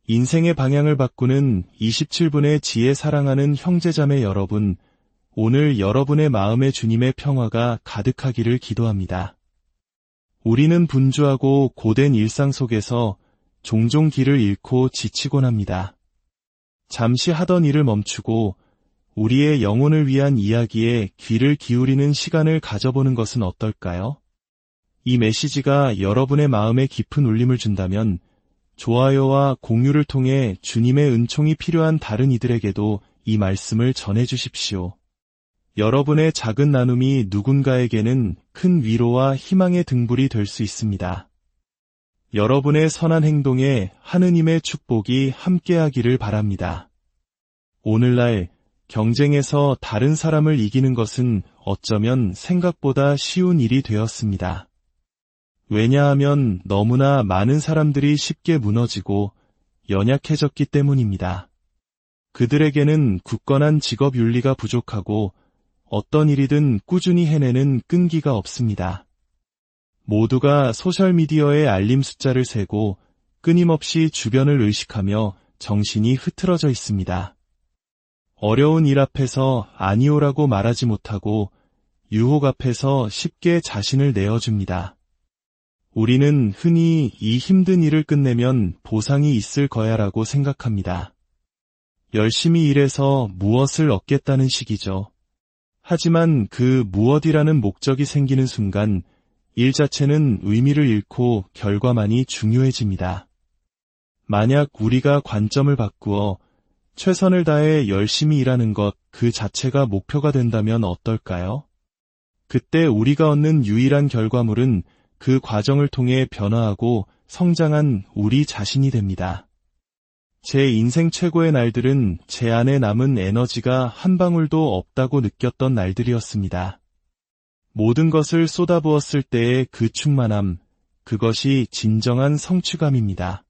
인생의 방향을 바꾸는 27분의 지혜 사랑하는 형제자매 여러분, 오늘 여러분의 마음에 주님의 평화가 가득하기를 기도합니다. 우리는 분주하고 고된 일상 속에서 종종 길을 잃고 지치곤 합니다. 잠시 하던 일을 멈추고 우리의 영혼을 위한 이야기에 귀를 기울이는 시간을 가져보는 것은 어떨까요? 이 메시지가 여러분의 마음에 깊은 울림을 준다면 좋아요와 공유를 통해 주님의 은총이 필요한 다른 이들에게도 이 말씀을 전해주십시오. 여러분의 작은 나눔이 누군가에게는 큰 위로와 희망의 등불이 될 수 있습니다. 여러분의 선한 행동에 하느님의 축복이 함께하기를 바랍니다. 오늘날 경쟁에서 다른 사람을 이기는 것은 어쩌면 생각보다 쉬운 일이 되었습니다. 왜냐하면 너무나 많은 사람들이 쉽게 무너지고 연약해졌기 때문입니다. 그들에게는 굳건한 직업 윤리가 부족하고 어떤 일이든 꾸준히 해내는 끈기가 없습니다. 모두가 소셜미디어의 알림 숫자를 세고 끊임없이 주변을 의식하며 정신이 흐트러져 있습니다. 어려운 일 앞에서 아니오라고 말하지 못하고 유혹 앞에서 쉽게 자신을 내어줍니다. 우리는 흔히 이 힘든 일을 끝내면 보상이 있을 거야라고 생각합니다. 열심히 일해서 무엇을 얻겠다는 식이죠. 하지만 그 무엇이라는 목적이 생기는 순간 일 자체는 의미를 잃고 결과만이 중요해집니다. 만약 우리가 관점을 바꾸어 최선을 다해 열심히 일하는 것 그 자체가 목표가 된다면 어떨까요? 그때 우리가 얻는 유일한 결과물은 그 과정을 통해 변화하고 성장한 우리 자신이 됩니다. 제 인생 최고의 날들은 제 안에 남은 에너지가 한 방울도 없다고 느꼈던 날들이었습니다. 모든 것을 쏟아부었을 때의 그 충만함, 그것이 진정한 성취감입니다.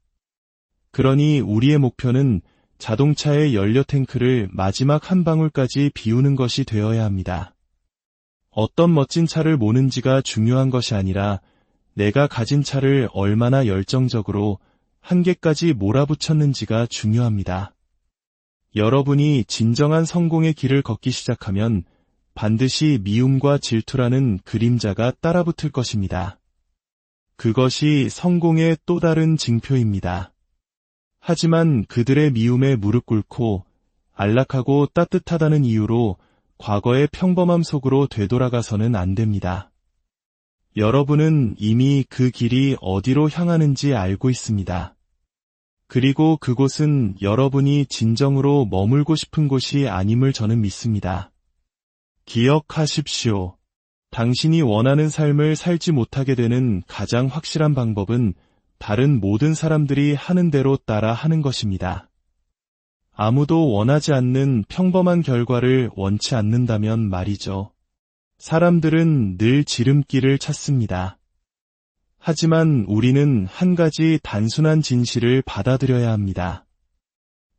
그러니 우리의 목표는 자동차의 연료 탱크를 마지막 한 방울까지 비우는 것이 되어야 합니다. 어떤 멋진 차를 모는지가 중요한 것이 아니라 내가 가진 차를 얼마나 열정적으로 한계까지 몰아붙였는지가 중요합니다. 여러분이 진정한 성공의 길을 걷기 시작하면 반드시 미움과 질투라는 그림자가 따라붙을 것입니다. 그것이 성공의 또 다른 징표입니다. 하지만 그들의 미움에 무릎 꿇고 안락하고 따뜻하다는 이유로 과거의 평범함 속으로 되돌아가서는 안 됩니다. 여러분은 이미 그 길이 어디로 향하는지 알고 있습니다. 그리고 그곳은 여러분이 진정으로 머물고 싶은 곳이 아님을 저는 믿습니다. 기억하십시오. 당신이 원하는 삶을 살지 못하게 되는 가장 확실한 방법은 다른 모든 사람들이 하는 대로 따라 하는 것입니다. 아무도 원하지 않는 평범한 결과를 원치 않는다면 말이죠. 사람들은 늘 지름길을 찾습니다. 하지만 우리는 한 가지 단순한 진실을 받아들여야 합니다.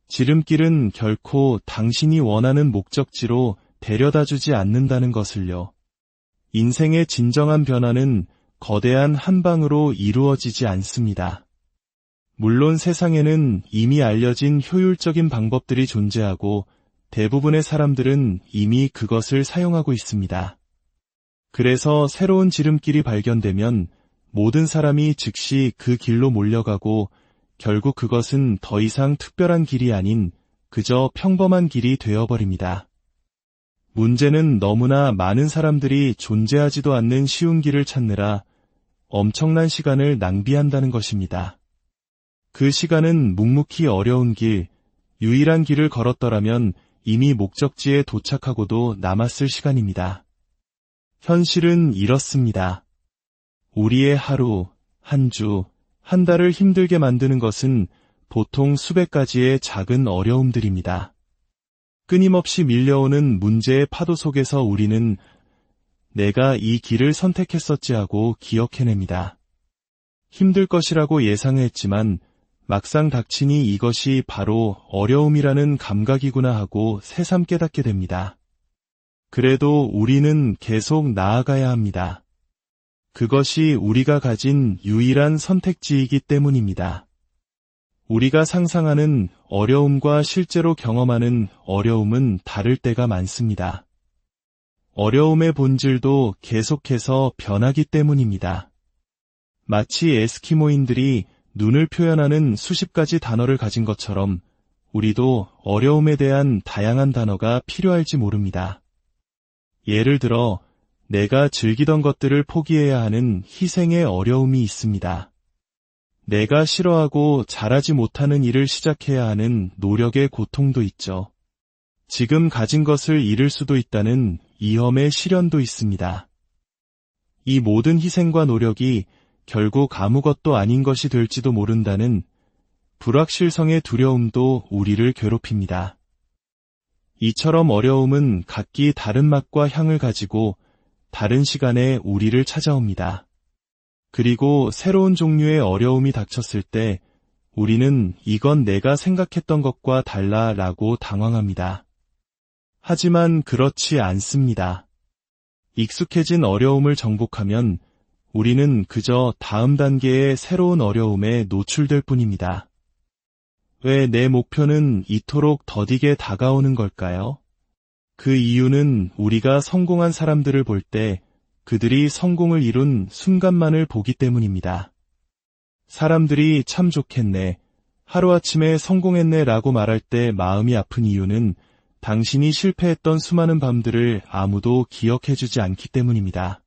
지름길은 결코 당신이 원하는 목적지로 데려다주지 않는다는 것을요. 인생의 진정한 변화는 거대한 한 방으로 이루어지지 않습니다. 물론 세상에는 이미 알려진 효율적인 방법들이 존재하고 대부분의 사람들은 이미 그것을 사용하고 있습니다. 그래서 새로운 지름길이 발견되면 모든 사람이 즉시 그 길로 몰려가고 결국 그것은 더 이상 특별한 길이 아닌 그저 평범한 길이 되어버립니다. 문제는 너무나 많은 사람들이 존재하지도 않는 쉬운 길을 찾느라 엄청난 시간을 낭비한다는 것입니다. 그 시간은 묵묵히 어려운 길, 유일한 길을 걸었더라면 이미 목적지에 도착하고도 남았을 시간입니다. 현실은 이렇습니다. 우리의 하루, 한 주, 한 달을 힘들게 만드는 것은 보통 수백 가지의 작은 어려움들입니다. 끊임없이 밀려오는 문제의 파도 속에서 우리는 내가 이 길을 선택했었지 하고 기억해냅니다. 힘들 것이라고 예상했지만 막상 닥치니 이것이 바로 어려움이라는 감각이구나 하고 새삼 깨닫게 됩니다. 그래도 우리는 계속 나아가야 합니다. 그것이 우리가 가진 유일한 선택지이기 때문입니다. 우리가 상상하는 어려움과 실제로 경험하는 어려움은 다를 때가 많습니다. 어려움의 본질도 계속해서 변하기 때문입니다. 마치 에스키모인들이 눈을 표현하는 수십 가지 단어를 가진 것처럼 우리도 어려움에 대한 다양한 단어가 필요할지 모릅니다. 예를 들어, 내가 즐기던 것들을 포기해야 하는 희생의 어려움이 있습니다. 내가 싫어하고 잘하지 못하는 일을 시작해야 하는 노력의 고통도 있죠. 지금 가진 것을 잃을 수도 있다는 위험의 시련도 있습니다. 이 모든 희생과 노력이 결국 아무것도 아닌 것이 될지도 모른다는 불확실성의 두려움도 우리를 괴롭힙니다. 이처럼 어려움은 각기 다른 맛과 향을 가지고 다른 시간에 우리를 찾아옵니다. 그리고 새로운 종류의 어려움이 닥쳤을 때 우리는 이건 내가 생각했던 것과 달라 라고 당황합니다. 하지만 그렇지 않습니다. 익숙해진 어려움을 정복하면 우리는 그저 다음 단계의 새로운 어려움에 노출될 뿐입니다. 왜 내 목표는 이토록 더디게 다가오는 걸까요? 그 이유는 우리가 성공한 사람들을 볼 때 그들이 성공을 이룬 순간만을 보기 때문입니다. 사람들이 참 좋겠네, 하루아침에 성공했네 라고 말할 때 마음이 아픈 이유는 당신이 실패했던 수많은 밤들을 아무도 기억해주지 않기 때문입니다.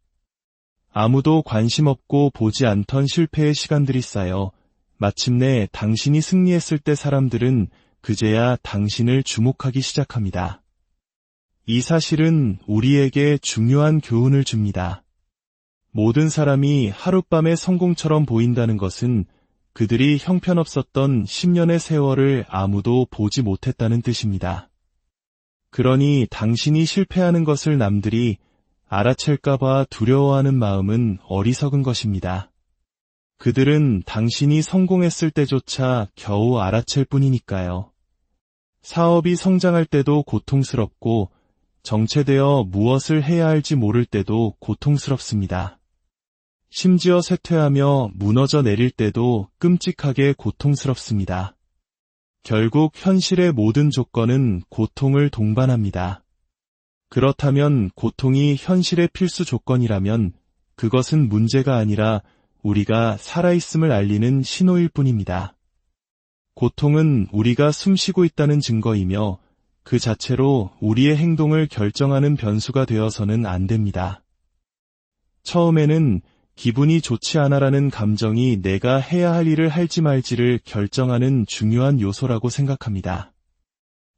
아무도 관심 없고 보지 않던 실패의 시간들이 쌓여 마침내 당신이 승리했을 때 사람들은 그제야 당신을 주목하기 시작합니다. 이 사실은 우리에게 중요한 교훈을 줍니다. 모든 사람이 하룻밤의 성공처럼 보인다는 것은 그들이 형편없었던 10년의 세월을 아무도 보지 못했다는 뜻입니다. 그러니 당신이 실패하는 것을 남들이 알아챌까봐 두려워하는 마음은 어리석은 것입니다. 그들은 당신이 성공했을 때조차 겨우 알아챌 뿐이니까요. 사업이 성장할 때도 고통스럽고 정체되어 무엇을 해야 할지 모를 때도 고통스럽습니다. 심지어 쇠퇴하며 무너져 내릴 때도 끔찍하게 고통스럽습니다. 결국 현실의 모든 조건은 고통을 동반합니다. 그렇다면 고통이 현실의 필수 조건이라면 그것은 문제가 아니라 우리가 살아있음을 알리는 신호일 뿐입니다. 고통은 우리가 숨쉬고 있다는 증거이며 그 자체로 우리의 행동을 결정하는 변수가 되어서는 안 됩니다. 처음에는 기분이 좋지 않아라는 감정이 내가 해야 할 일을 할지 말지를 결정하는 중요한 요소라고 생각합니다.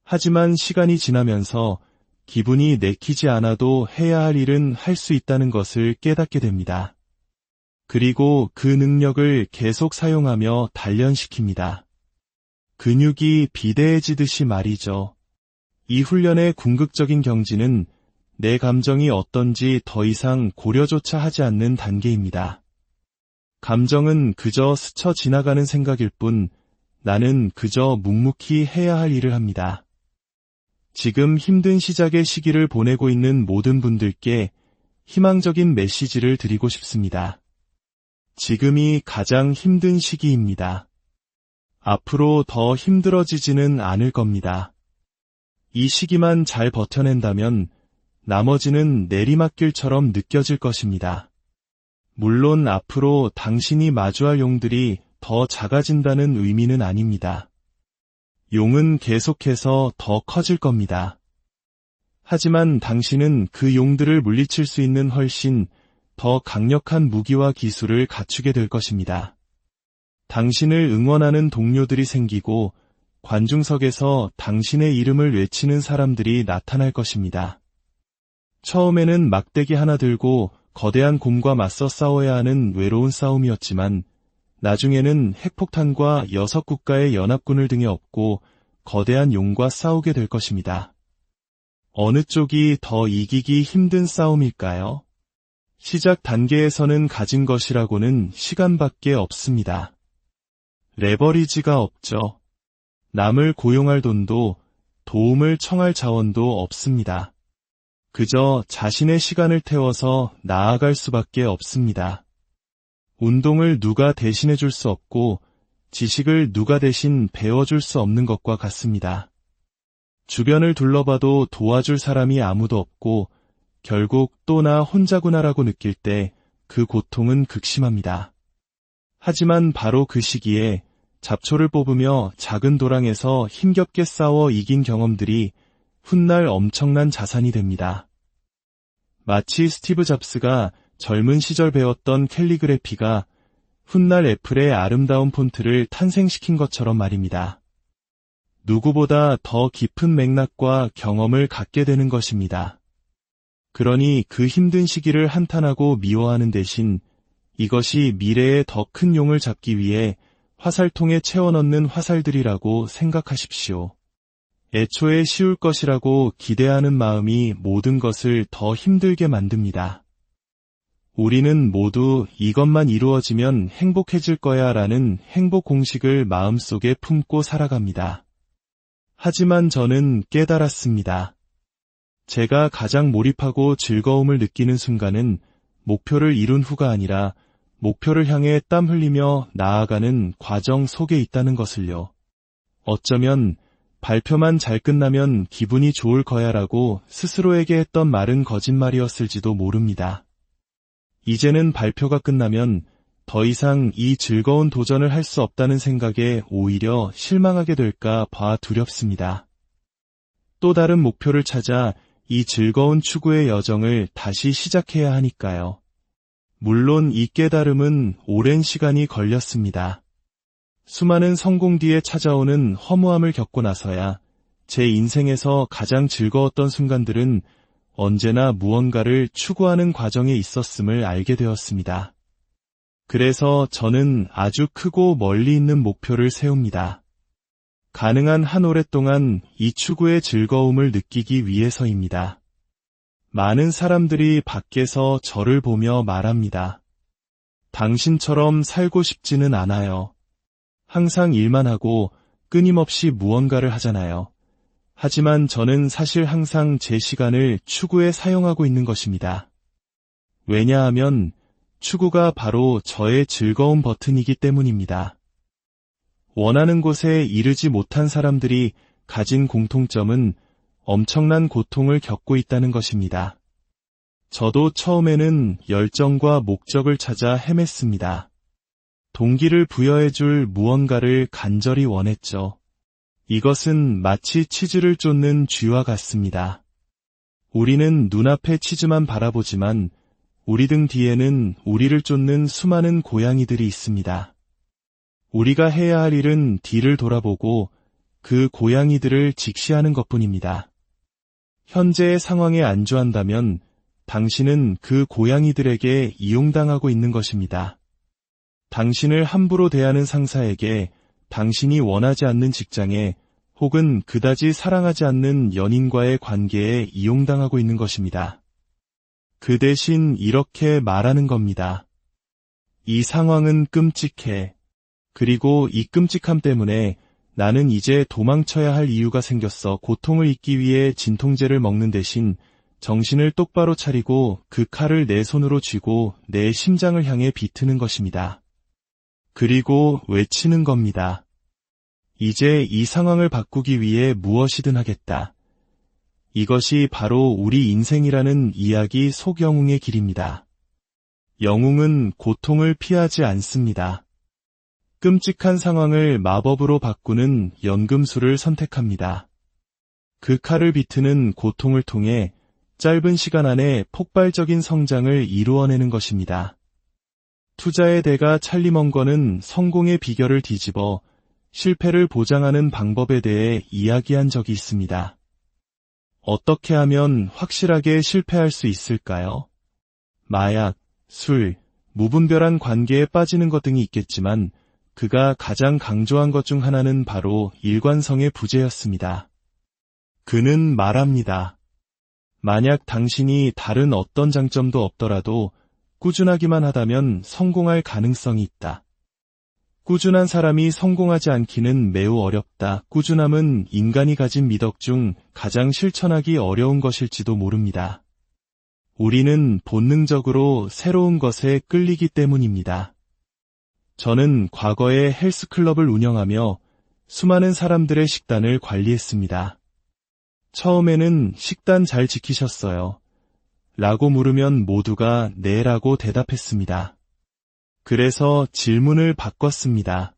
하지만 시간이 지나면서 기분이 내키지 않아도 해야 할 일은 할 수 있다는 것을 깨닫게 됩니다. 그리고 그 능력을 계속 사용하며 단련시킵니다. 근육이 비대해지듯이 말이죠. 이 훈련의 궁극적인 경지는 내 감정이 어떤지 더 이상 고려조차 하지 않는 단계입니다. 감정은 그저 스쳐 지나가는 생각일 뿐 나는 그저 묵묵히 해야 할 일을 합니다. 지금 힘든 시작의 시기를 보내고 있는 모든 분들께 희망적인 메시지를 드리고 싶습니다. 지금이 가장 힘든 시기입니다. 앞으로 더 힘들어지지는 않을 겁니다. 이 시기만 잘 버텨낸다면 나머지는 내리막길처럼 느껴질 것입니다. 물론 앞으로 당신이 마주할 용들이 더 작아진다는 의미는 아닙니다. 용은 계속해서 더 커질 겁니다. 하지만 당신은 그 용들을 물리칠 수 있는 훨씬 더 강력한 무기와 기술을 갖추게 될 것입니다. 당신을 응원하는 동료들이 생기고 관중석에서 당신의 이름을 외치는 사람들이 나타날 것입니다. 처음에는 막대기 하나 들고 거대한 곰과 맞서 싸워야 하는 외로운 싸움이었지만 나중에는 핵폭탄과 6국가의 연합군을 등에 업고 거대한 용과 싸우게 될 것입니다. 어느 쪽이 더 이기기 힘든 싸움일까요? 시작 단계에서는 가진 것이라고는 시간밖에 없습니다. 레버리지가 없죠. 남을 고용할 돈도 도움을 청할 자원도 없습니다. 그저 자신의 시간을 태워서 나아갈 수밖에 없습니다. 운동을 누가 대신해 줄 수 없고 지식을 누가 대신 배워줄 수 없는 것과 같습니다. 주변을 둘러봐도 도와줄 사람이 아무도 없고 결국 또 나 혼자구나라고 느낄 때 그 고통은 극심합니다. 하지만 바로 그 시기에 잡초를 뽑으며 작은 도랑에서 힘겹게 싸워 이긴 경험들이 훗날 엄청난 자산이 됩니다. 마치 스티브 잡스가 젊은 시절 배웠던 캘리그래피가 훗날 애플의 아름다운 폰트를 탄생시킨 것처럼 말입니다. 누구보다 더 깊은 맥락과 경험을 갖게 되는 것입니다. 그러니 그 힘든 시기를 한탄하고 미워하는 대신 이것이 미래의 더 큰 용을 잡기 위해 화살통에 채워넣는 화살들이라고 생각하십시오. 애초에 쉬울 것이라고 기대하는 마음이 모든 것을 더 힘들게 만듭니다. 우리는 모두 이것만 이루어지면 행복해질 거야 라는 행복 공식을 마음속에 품고 살아갑니다. 하지만 저는 깨달았습니다. 제가 가장 몰입하고 즐거움을 느끼는 순간은 목표를 이룬 후가 아니라 목표를 향해 땀 흘리며 나아가는 과정 속에 있다는 것을요. 어쩌면 발표만 잘 끝나면 기분이 좋을 거야라고 스스로에게 했던 말은 거짓말이었을지도 모릅니다. 이제는 발표가 끝나면 더 이상 이 즐거운 도전을 할 수 없다는 생각에 오히려 실망하게 될까 봐 두렵습니다. 또 다른 목표를 찾아 이 즐거운 추구의 여정을 다시 시작해야 하니까요. 물론 이 깨달음은 오랜 시간이 걸렸습니다. 수많은 성공 뒤에 찾아오는 허무함을 겪고 나서야 제 인생에서 가장 즐거웠던 순간들은 언제나 무언가를 추구하는 과정에 있었음을 알게 되었습니다. 그래서 저는 아주 크고 멀리 있는 목표를 세웁니다. 가능한 한 오랫동안 이 추구의 즐거움을 느끼기 위해서입니다. 많은 사람들이 밖에서 저를 보며 말합니다. 당신처럼 살고 싶지는 않아요. 항상 일만 하고 끊임없이 무언가를 하잖아요. 하지만 저는 사실 항상 제 시간을 추구에 사용하고 있는 것입니다. 왜냐하면 추구가 바로 저의 즐거움 버튼이기 때문입니다. 원하는 곳에 이르지 못한 사람들이 가진 공통점은 엄청난 고통을 겪고 있다는 것입니다. 저도 처음에는 열정과 목적을 찾아 헤맸습니다. 동기를 부여해줄 무언가를 간절히 원했죠. 이것은 마치 치즈를 쫓는 쥐와 같습니다. 우리는 눈앞의 치즈만 바라보지만 우리 등 뒤에는 우리를 쫓는 수많은 고양이들이 있습니다. 우리가 해야 할 일은 뒤를 돌아보고 그 고양이들을 직시하는 것뿐입니다. 현재의 상황에 안주한다면 당신은 그 고양이들에게 이용당하고 있는 것입니다. 당신을 함부로 대하는 상사에게, 당신이 원하지 않는 직장에, 혹은 그다지 사랑하지 않는 연인과의 관계에 이용당하고 있는 것입니다. 그 대신 이렇게 말하는 겁니다. 이 상황은 끔찍해. 그리고 이 끔찍함 때문에 나는 이제 도망쳐야 할 이유가 생겼어. 고통을 잊기 위해 진통제를 먹는 대신 정신을 똑바로 차리고 그 칼을 내 손으로 쥐고 내 심장을 향해 비트는 것입니다. 그리고 외치는 겁니다. 이제 이 상황을 바꾸기 위해 무엇이든 하겠다. 이것이 바로 우리 인생이라는 이야기 속 영웅의 길입니다. 영웅은 고통을 피하지 않습니다. 끔찍한 상황을 마법으로 바꾸는 연금술을 선택합니다. 그 칼을 비트는 고통을 통해 짧은 시간 안에 폭발적인 성장을 이루어내는 것입니다. 투자의 대가 찰리 먼거는 성공의 비결을 뒤집어 실패를 보장하는 방법에 대해 이야기한 적이 있습니다. 어떻게 하면 확실하게 실패할 수 있을까요? 마약, 술, 무분별한 관계에 빠지는 것 등이 있겠지만 그가 가장 강조한 것 중 하나는 바로 일관성의 부재였습니다. 그는 말합니다. 만약 당신이 다른 어떤 장점도 없더라도 꾸준하기만 하다면 성공할 가능성이 있다. 꾸준한 사람이 성공하지 않기는 매우 어렵다. 꾸준함은 인간이 가진 미덕 중 가장 실천하기 어려운 것일지도 모릅니다. 우리는 본능적으로 새로운 것에 끌리기 때문입니다. 저는 과거에 헬스클럽을 운영하며 수많은 사람들의 식단을 관리했습니다. 처음에는 식단 잘 지키셨어요? 라고 물으면 모두가 네라고 대답했습니다. 그래서 질문을 바꿨습니다.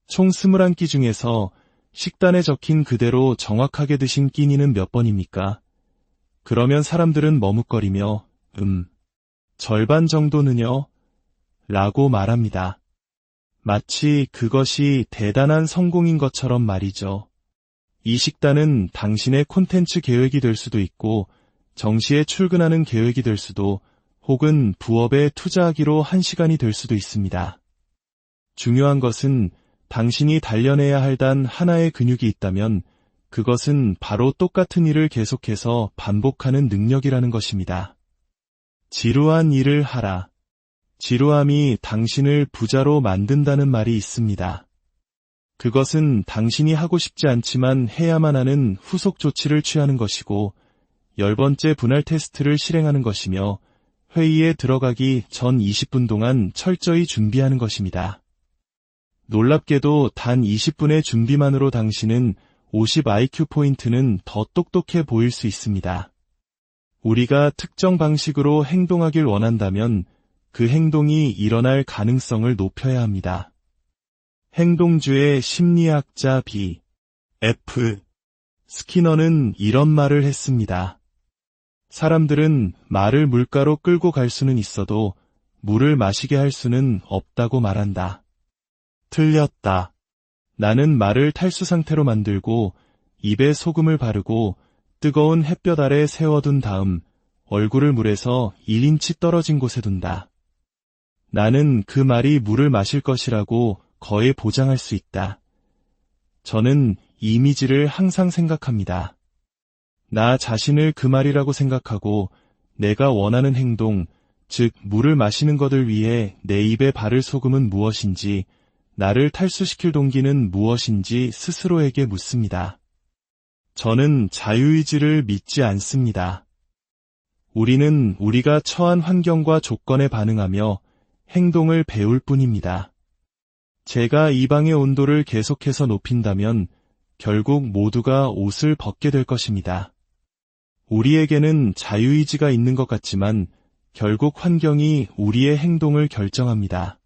총 21끼 중에서 식단에 적힌 그대로 정확하게 드신 끼니는 몇 번입니까? 그러면 사람들은 머뭇거리며 절반 정도는요? 라고 말합니다. 마치 그것이 대단한 성공인 것처럼 말이죠. 이 식단은 당신의 콘텐츠 계획이 될 수도 있고 정시에 출근하는 계획이 될 수도 혹은 부업에 투자하기로 한 시간이 될 수도 있습니다. 중요한 것은 당신이 단련해야 할 단 하나의 근육이 있다면 그것은 바로 똑같은 일을 계속해서 반복하는 능력이라는 것입니다. 지루한 일을 하라. 지루함이 당신을 부자로 만든다는 말이 있습니다. 그것은 당신이 하고 싶지 않지만 해야만 하는 후속 조치를 취하는 것이고 10번째 분할 테스트를 실행하는 것이며 회의에 들어가기 전 20분 동안 철저히 준비하는 것입니다. 놀랍게도 단 20분의 준비만으로 당신은 50 IQ 포인트는 더 똑똑해 보일 수 있습니다. 우리가 특정 방식으로 행동하길 원한다면 그 행동이 일어날 가능성을 높여야 합니다. 행동주의 심리학자 B.F. 스키너는 이런 말을 했습니다. 사람들은 말을 물가로 끌고 갈 수는 있어도 물을 마시게 할 수는 없다고 말한다. 틀렸다. 나는 말을 탈수 상태로 만들고 입에 소금을 바르고 뜨거운 햇볕 아래 세워둔 다음 얼굴을 물에서 1인치 떨어진 곳에 둔다. 나는 그 말이 물을 마실 것이라고 거의 보장할 수 있다. 저는 이미지를 항상 생각합니다. 나 자신을 그 말이라고 생각하고 내가 원하는 행동, 즉 물을 마시는 것을 위해 내 입에 바를 소금은 무엇인지, 나를 탈수시킬 동기는 무엇인지 스스로에게 묻습니다. 저는 자유의지를 믿지 않습니다. 우리는 우리가 처한 환경과 조건에 반응하며 행동을 배울 뿐입니다. 제가 이 방의 온도를 계속해서 높인다면 결국 모두가 옷을 벗게 될 것입니다. 우리에게는 자유의지가 있는 것 같지만 결국 환경이 우리의 행동을 결정합니다.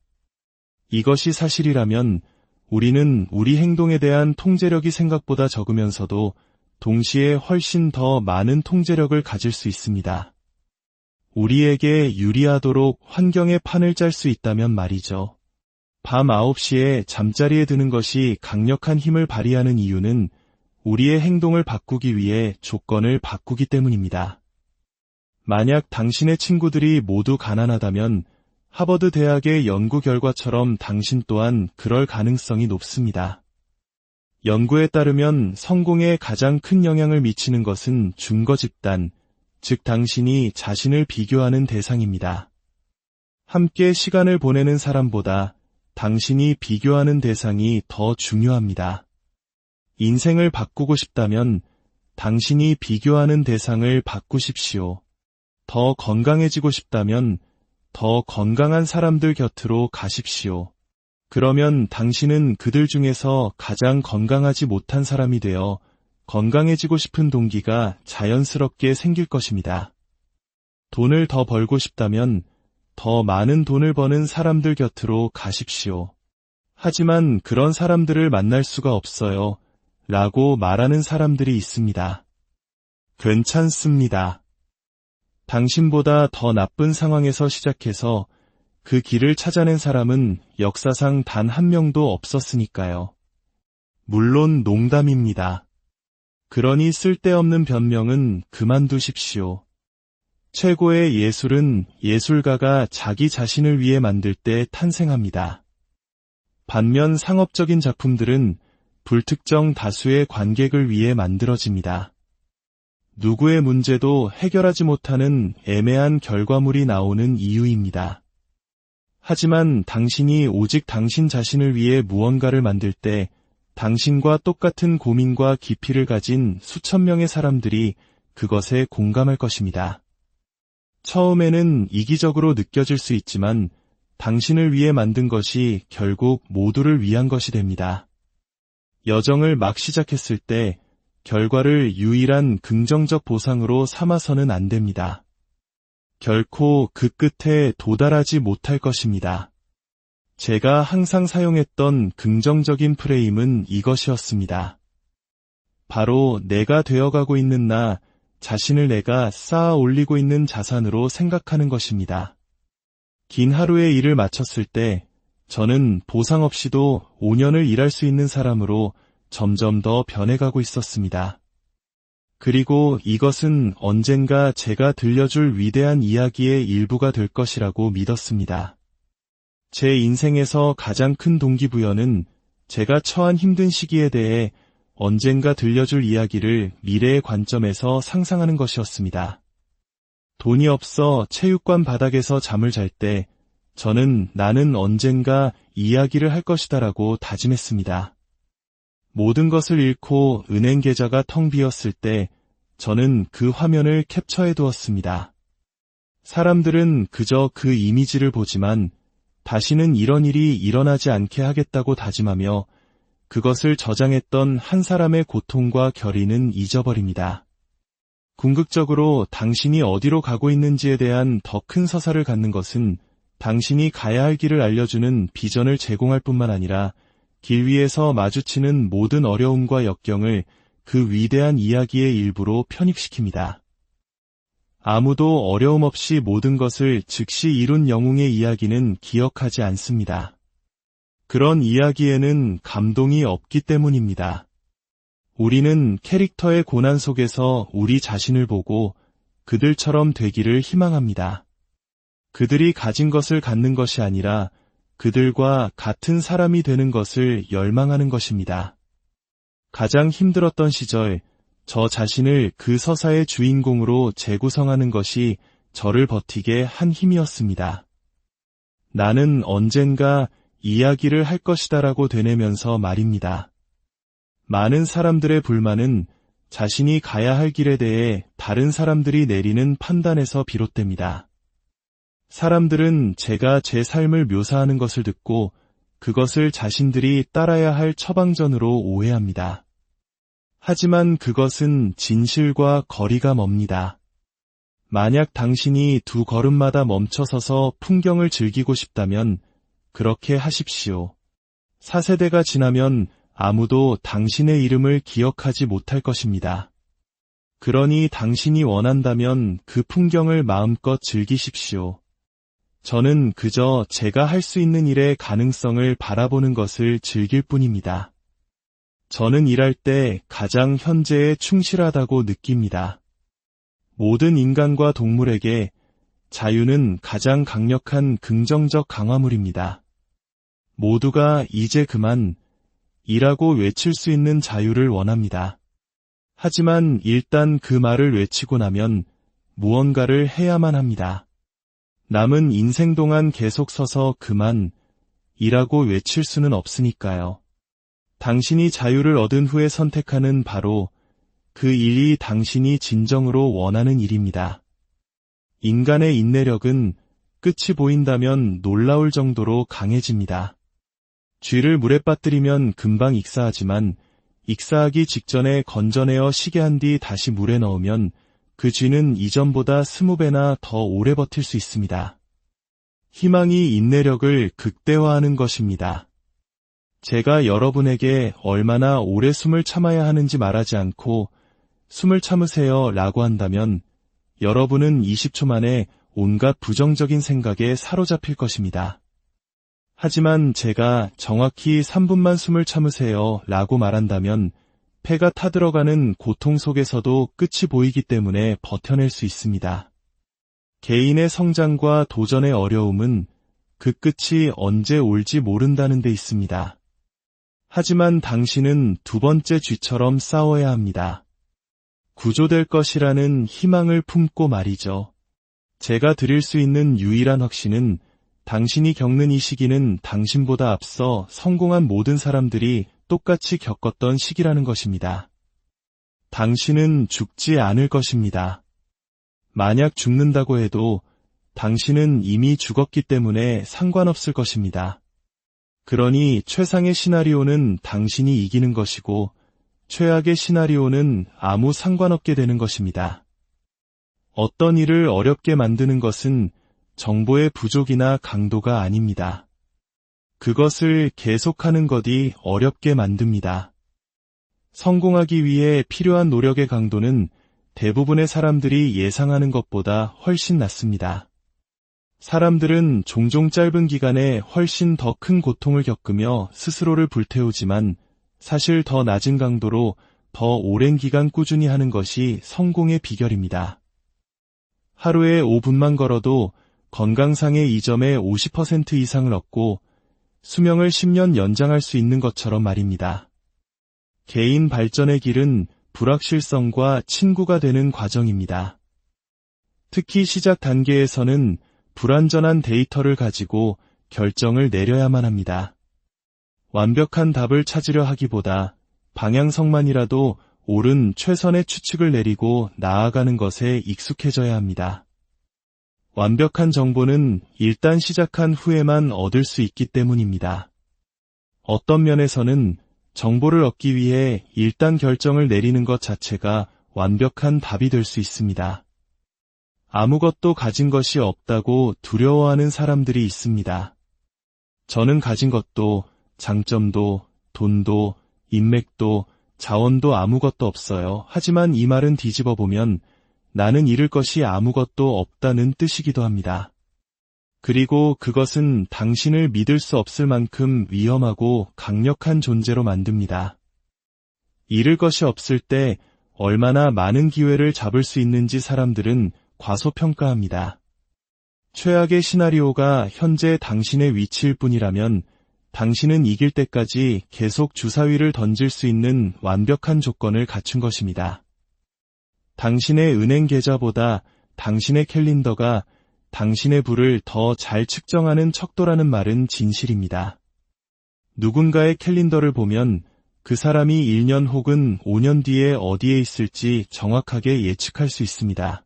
이것이 사실이라면 우리는 우리 행동에 대한 통제력이 생각보다 적으면서도 동시에 훨씬 더 많은 통제력을 가질 수 있습니다. 우리에게 유리하도록 환경의 판을 짤 수 있다면 말이죠. 밤 9시에 잠자리에 드는 것이 강력한 힘을 발휘하는 이유는 우리의 행동을 바꾸기 위해 조건을 바꾸기 때문입니다. 만약 당신의 친구들이 모두 가난하다면 하버드 대학의 연구 결과처럼 당신 또한 그럴 가능성이 높습니다. 연구에 따르면 성공에 가장 큰 영향을 미치는 것은 준거 집단, 즉 당신이 자신을 비교하는 대상입니다. 함께 시간을 보내는 사람보다 당신이 비교하는 대상이 더 중요합니다. 인생을 바꾸고 싶다면 당신이 비교하는 대상을 바꾸십시오. 더 건강해지고 싶다면 더 건강한 사람들 곁으로 가십시오. 그러면 당신은 그들 중에서 가장 건강하지 못한 사람이 되어 건강해지고 싶은 동기가 자연스럽게 생길 것입니다. 돈을 더 벌고 싶다면 더 많은 돈을 버는 사람들 곁으로 가십시오. 하지만 그런 사람들을 만날 수가 없어요. 라고 말하는 사람들이 있습니다. 괜찮습니다. 당신보다 더 나쁜 상황에서 시작해서 그 길을 찾아낸 사람은 역사상 단 한 명도 없었으니까요. 물론 농담입니다. 그러니 쓸데없는 변명은 그만두십시오. 최고의 예술은 예술가가 자기 자신을 위해 만들 때 탄생합니다. 반면 상업적인 작품들은 불특정 다수의 관객을 위해 만들어집니다. 누구의 문제도 해결하지 못하는 애매한 결과물이 나오는 이유입니다. 하지만 당신이 오직 당신 자신을 위해 무언가를 만들 때 당신과 똑같은 고민과 깊이를 가진 수천 명의 사람들이 그것에 공감할 것입니다. 처음에는 이기적으로 느껴질 수 있지만 당신을 위해 만든 것이 결국 모두를 위한 것이 됩니다. 여정을 막 시작했을 때 결과를 유일한 긍정적 보상으로 삼아서는 안 됩니다. 결코 그 끝에 도달하지 못할 것입니다. 제가 항상 사용했던 긍정적인 프레임은 이것이었습니다. 바로 내가 되어가고 있는 나 자신을 내가 쌓아 올리고 있는 자산으로 생각하는 것입니다. 긴 하루의 일을 마쳤을 때 저는 보상 없이도 5년을 일할 수 있는 사람으로 점점 더 변해가고 있었습니다. 그리고 이것은 언젠가 제가 들려줄 위대한 이야기의 일부가 될 것이라고 믿었습니다. 제 인생에서 가장 큰 동기부여는 제가 처한 힘든 시기에 대해 언젠가 들려줄 이야기를 미래의 관점에서 상상하는 것이었습니다. 돈이 없어 체육관 바닥에서 잠을 잘 때 저는 나는 언젠가 이야기를 할 것이다라고 다짐했습니다. 모든 것을 잃고 은행 계좌가 텅 비었을 때 저는 그 화면을 캡처해 두었습니다. 사람들은 그저 그 이미지를 보지만 다시는 이런 일이 일어나지 않게 하겠다고 다짐하며 그것을 저장했던 한 사람의 고통과 결의는 잊어버립니다. 궁극적으로 당신이 어디로 가고 있는지에 대한 더 큰 서사를 갖는 것은 당신이 가야 할 길을 알려주는 비전을 제공할 뿐만 아니라 길 위에서 마주치는 모든 어려움과 역경을 그 위대한 이야기의 일부로 편입시킵니다. 아무도 어려움 없이 모든 것을 즉시 이룬 영웅의 이야기는 기억하지 않습니다. 그런 이야기에는 감동이 없기 때문입니다. 우리는 캐릭터의 고난 속에서 우리 자신을 보고 그들처럼 되기를 희망합니다. 그들이 가진 것을 갖는 것이 아니라 그들과 같은 사람이 되는 것을 열망하는 것입니다. 가장 힘들었던 시절, 저 자신을 그 서사의 주인공으로 재구성하는 것이 저를 버티게 한 힘이었습니다. 나는 언젠가 이야기를 할 것이다라고 되뇌면서 말입니다. 많은 사람들의 불만은 자신이 가야 할 길에 대해 다른 사람들이 내리는 판단에서 비롯됩니다. 사람들은 제가 제 삶을 묘사하는 것을 듣고 그것을 자신들이 따라야 할 처방전으로 오해합니다. 하지만 그것은 진실과 거리가 멉니다. 만약 당신이 두 걸음마다 멈춰서서 풍경을 즐기고 싶다면 그렇게 하십시오. 4세대가 지나면 아무도 당신의 이름을 기억하지 못할 것입니다. 그러니 당신이 원한다면 그 풍경을 마음껏 즐기십시오. 저는 그저 제가 할 수 있는 일의 가능성을 바라보는 것을 즐길 뿐입니다. 저는 일할 때 가장 현재에 충실하다고 느낍니다. 모든 인간과 동물에게 자유는 가장 강력한 긍정적 강화물입니다. 모두가 이제 그만 이라고 외칠 수 있는 자유를 원합니다. 하지만 일단 그 말을 외치고 나면 무언가를 해야만 합니다. 남은 인생 동안 계속 서서 그만 이라고 외칠 수는 없으니까요. 당신이 자유를 얻은 후에 선택하는 바로 그 일이 당신이 진정으로 원하는 일입니다. 인간의 인내력은 끝이 보인다면 놀라울 정도로 강해집니다. 쥐를 물에 빠뜨리면 금방 익사하지만 익사하기 직전에 건져내어 시게 한 뒤 다시 물에 넣으면 그 쥐는 이전보다 20배나 더 오래 버틸 수 있습니다. 희망이 인내력을 극대화하는 것입니다. 제가 여러분에게 얼마나 오래 숨을 참아야 하는지 말하지 않고 숨을 참으세요 라고 한다면 여러분은 20초 만에 온갖 부정적인 생각에 사로잡힐 것입니다. 하지만 제가 정확히 3분만 숨을 참으세요 라고 말한다면 폐가 타들어가는 고통 속에서도 끝이 보이기 때문에 버텨낼 수 있습니다. 개인의 성장과 도전의 어려움은 그 끝이 언제 올지 모른다는 데 있습니다. 하지만 당신은 두 번째 쥐처럼 싸워야 합니다. 구조될 것이라는 희망을 품고 말이죠. 제가 드릴 수 있는 유일한 확신은 당신이 겪는 이 시기는 당신보다 앞서 성공한 모든 사람들이 똑같이 겪었던 시기라는 것입니다. 당신은 죽지 않을 것입니다. 만약 죽는다고 해도 당신은 이미 죽었기 때문에 상관없을 것입니다. 그러니 최상의 시나리오는 당신이 이기는 것이고 최악의 시나리오는 아무 상관없게 되는 것입니다. 어떤 일을 어렵게 만드는 것은 정보의 부족이나 강도가 아닙니다. 그것을 계속하는 것이 어렵게 만듭니다. 성공하기 위해 필요한 노력의 강도는 대부분의 사람들이 예상하는 것보다 훨씬 낮습니다. 사람들은 종종 짧은 기간에 훨씬 더 큰 고통을 겪으며 스스로를 불태우지만 사실 더 낮은 강도로 더 오랜 기간 꾸준히 하는 것이 성공의 비결입니다. 하루에 5분만 걸어도 건강상의 이점의 50% 이상을 얻고 수명을 10년 연장할 수 있는 것처럼 말입니다. 개인 발전의 길은 불확실성과 친구가 되는 과정입니다. 특히 시작 단계에서는 불완전한 데이터를 가지고 결정을 내려야만 합니다. 완벽한 답을 찾으려 하기보다 방향성만이라도 옳은 최선의 추측을 내리고 나아가는 것에 익숙해져야 합니다. 완벽한 정보는 일단 시작한 후에만 얻을 수 있기 때문입니다. 어떤 면에서는 정보를 얻기 위해 일단 결정을 내리는 것 자체가 완벽한 답이 될 수 있습니다. 아무것도 가진 것이 없다고 두려워하는 사람들이 있습니다. 저는 가진 것도, 장점도, 돈도, 인맥도, 자원도 아무것도 없어요. 하지만 이 말은 뒤집어 보면 나는 잃을 것이 아무것도 없다는 뜻이기도 합니다. 그리고 그것은 당신을 믿을 수 없을 만큼 위험하고 강력한 존재로 만듭니다. 잃을 것이 없을 때 얼마나 많은 기회를 잡을 수 있는지 사람들은 과소평가합니다. 최악의 시나리오가 현재 당신의 위치일 뿐이라면 당신은 이길 때까지 계속 주사위를 던질 수 있는 완벽한 조건을 갖춘 것입니다. 당신의 은행 계좌보다 당신의 캘린더가 당신의 부를 더 잘 측정하는 척도라는 말은 진실입니다. 누군가의 캘린더를 보면 그 사람이 1년 혹은 5년 뒤에 어디에 있을지 정확하게 예측할 수 있습니다.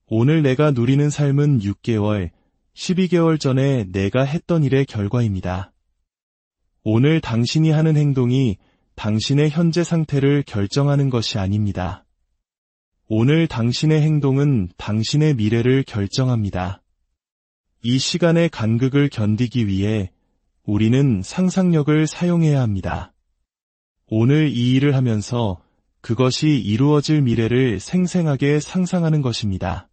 오늘 내가 누리는 삶은 6개월, 12개월 전에 내가 했던 일의 결과입니다. 오늘 당신이 하는 행동이 당신의 현재 상태를 결정하는 것이 아닙니다. 오늘 당신의 행동은 당신의 미래를 결정합니다. 이 시간의 간극을 견디기 위해 우리는 상상력을 사용해야 합니다. 오늘 이 일을 하면서 그것이 이루어질 미래를 생생하게 상상하는 것입니다.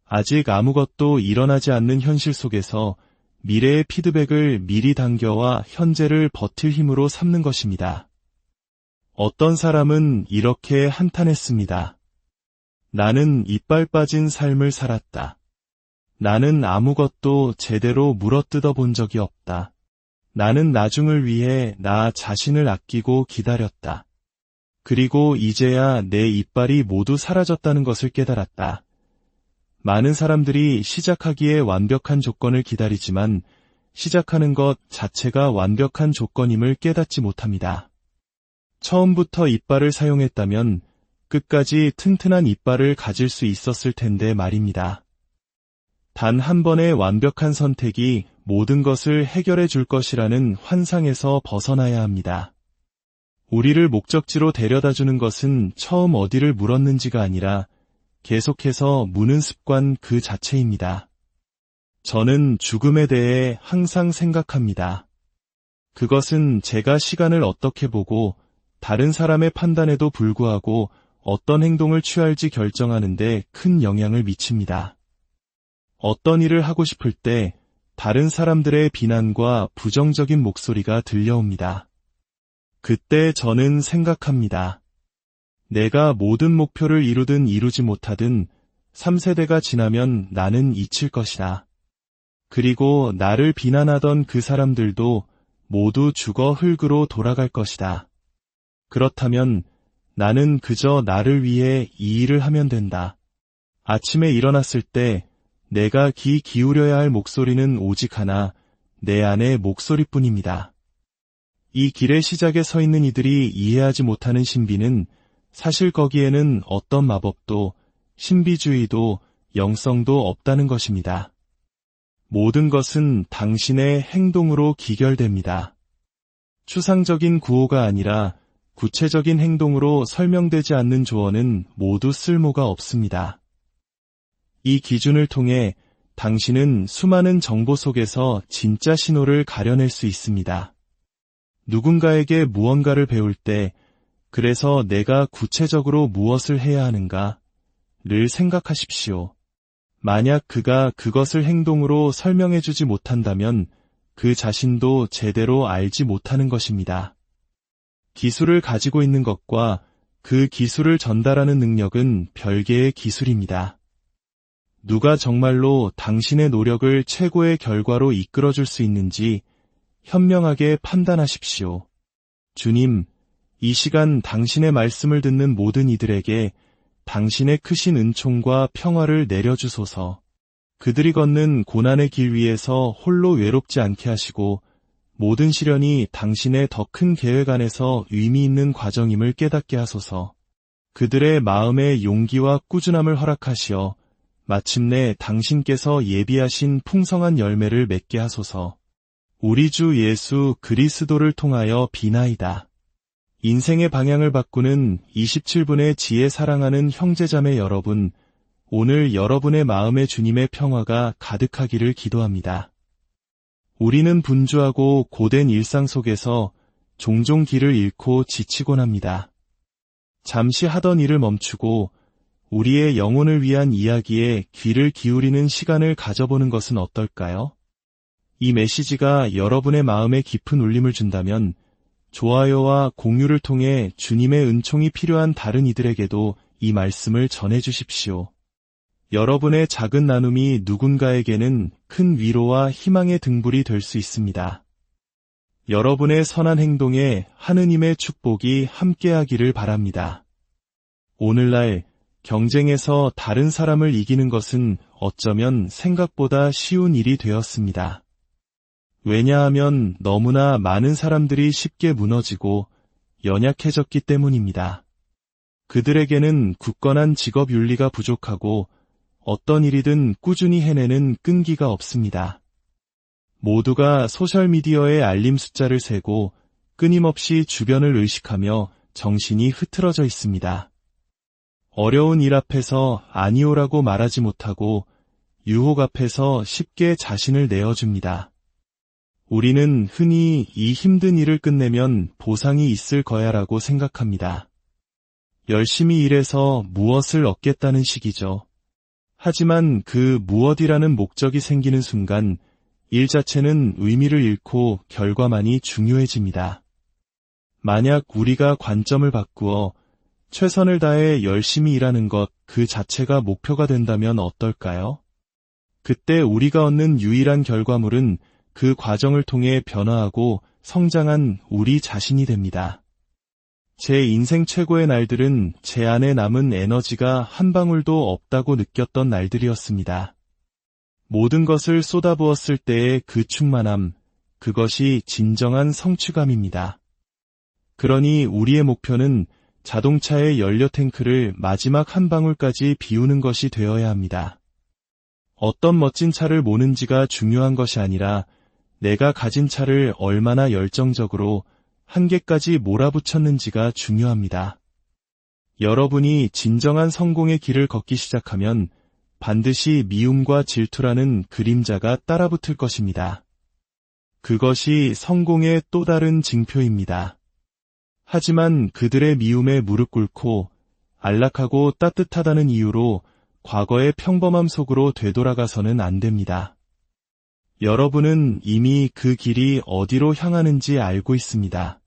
아직 아무것도 일어나지 않는 현실 속에서 미래의 피드백을 미리 당겨와 현재를 버틸 힘으로 삼는 것입니다. 어떤 사람은 이렇게 한탄했습니다. 나는 이빨 빠진 삶을 살았다. 나는 아무것도 제대로 물어뜯어 본 적이 없다. 나는 나중을 위해 나 자신을 아끼고 기다렸다. 그리고 이제야 내 이빨이 모두 사라졌다는 것을 깨달았다. 많은 사람들이 시작하기에 완벽한 조건을 기다리지만 시작하는 것 자체가 완벽한 조건임을 깨닫지 못합니다. 처음부터 이빨을 사용했다면 끝까지 튼튼한 이빨을 가질 수 있었을 텐데 말입니다. 단 한 번의 완벽한 선택이 모든 것을 해결해 줄 것이라는 환상에서 벗어나야 합니다. 우리를 목적지로 데려다 주는 것은 처음 어디를 물었는지가 아니라 계속해서 무는 습관 그 자체입니다. 저는 죽음에 대해 항상 생각합니다. 그것은 제가 시간을 어떻게 보고 다른 사람의 판단에도 불구하고 어떤 행동을 취할지 결정하는데 큰 영향을 미칩니다. 어떤 일을 하고 싶을 때 다른 사람들의 비난과 부정적인 목소리가 들려옵니다. 그때 저는 생각합니다. 내가 모든 목표를 이루든 이루지 못하든 3세대가 지나면 나는 잊힐 것이다. 그리고 나를 비난하던 그 사람들도 모두 죽어 흙으로 돌아갈 것이다. 그렇다면 나는 그저 나를 위해 이 일을 하면 된다. 아침에 일어났을 때 내가 귀 기울여야 할 목소리는 오직 하나, 내 안의 목소리뿐입니다. 이 길의 시작에 서 있는 이들이 이해하지 못하는 신비는 사실 거기에는 어떤 마법도, 신비주의도, 영성도 없다는 것입니다. 모든 것은 당신의 행동으로 기결됩니다. 추상적인 구호가 아니라 구체적인 행동으로 설명되지 않는 조언은 모두 쓸모가 없습니다. 이 기준을 통해 당신은 수많은 정보 속에서 진짜 신호를 가려낼 수 있습니다. 누군가에게 무언가를 배울 때, 그래서 내가 구체적으로 무엇을 해야 하는가를 생각하십시오. 만약 그가 그것을 행동으로 설명해주지 못한다면 그 자신도 제대로 알지 못하는 것입니다. 기술을 가지고 있는 것과 그 기술을 전달하는 능력은 별개의 기술입니다. 누가 정말로 당신의 노력을 최고의 결과로 이끌어줄 수 있는지 현명하게 판단하십시오. 주님, 이 시간 당신의 말씀을 듣는 모든 이들에게 당신의 크신 은총과 평화를 내려주소서. 그들이 걷는 고난의 길 위에서 홀로 외롭지 않게 하시고 모든 시련이 당신의 더 큰 계획 안에서 의미 있는 과정임을 깨닫게 하소서. 그들의 마음에 용기와 꾸준함을 허락하시어 마침내 당신께서 예비하신 풍성한 열매를 맺게 하소서. 우리 주 예수 그리스도를 통하여 비나이다. 인생의 방향을 바꾸는 27분의 지혜 사랑하는 형제자매 여러분, 오늘 여러분의 마음에 주님의 평화가 가득하기를 기도합니다. 우리는 분주하고 고된 일상 속에서 종종 길을 잃고 지치곤 합니다. 잠시 하던 일을 멈추고 우리의 영혼을 위한 이야기에 귀를 기울이는 시간을 가져보는 것은 어떨까요? 이 메시지가 여러분의 마음에 깊은 울림을 준다면 좋아요와 공유를 통해 주님의 은총이 필요한 다른 이들에게도 이 말씀을 전해주십시오. 여러분의 작은 나눔이 누군가에게는 큰 위로와 희망의 등불이 될 수 있습니다. 여러분의 선한 행동에 하느님의 축복이 함께하기를 바랍니다. 오늘날 경쟁에서 다른 사람을 이기는 것은 어쩌면 생각보다 쉬운 일이 되었습니다. 왜냐하면 너무나 많은 사람들이 쉽게 무너지고 연약해졌기 때문입니다. 그들에게는 굳건한 직업 윤리가 부족하고 어떤 일이든 꾸준히 해내는 끈기가 없습니다. 모두가 소셜미디어의 알림 숫자를 세고 끊임없이 주변을 의식하며 정신이 흐트러져 있습니다. 어려운 일 앞에서 아니오라고 말하지 못하고 유혹 앞에서 쉽게 자신을 내어줍니다. 우리는 흔히 이 힘든 일을 끝내면 보상이 있을 거야라고 생각합니다. 열심히 일해서 무엇을 얻겠다는 식이죠. 하지만 그 무엇이라는 목적이 생기는 순간 일 자체는 의미를 잃고 결과만이 중요해집니다. 만약 우리가 관점을 바꾸어 최선을 다해 열심히 일하는 것 그 자체가 목표가 된다면 어떨까요? 그때 우리가 얻는 유일한 결과물은 그 과정을 통해 변화하고 성장한 우리 자신이 됩니다. 제 인생 최고의 날들은 제 안에 남은 에너지가 한 방울도 없다고 느꼈던 날들이었습니다. 모든 것을 쏟아부었을 때의 그 충만함, 그것이 진정한 성취감입니다. 그러니 우리의 목표는 자동차의 연료 탱크를 마지막 한 방울까지 비우는 것이 되어야 합니다. 어떤 멋진 차를 모는지가 중요한 것이 아니라 내가 가진 차를 얼마나 열정적으로 한계까지 몰아붙였는지가 중요합니다. 여러분이 진정한 성공의 길을 걷기 시작하면 반드시 미움과 질투라는 그림자가 따라붙을 것입니다. 그것이 성공의 또 다른 징표입니다. 하지만 그들의 미움에 무릎 꿇고 안락하고 따뜻하다는 이유로 과거의 평범함 속으로 되돌아가서는 안 됩니다. 여러분은 이미 그 길이 어디로 향하는지 알고 있습니다.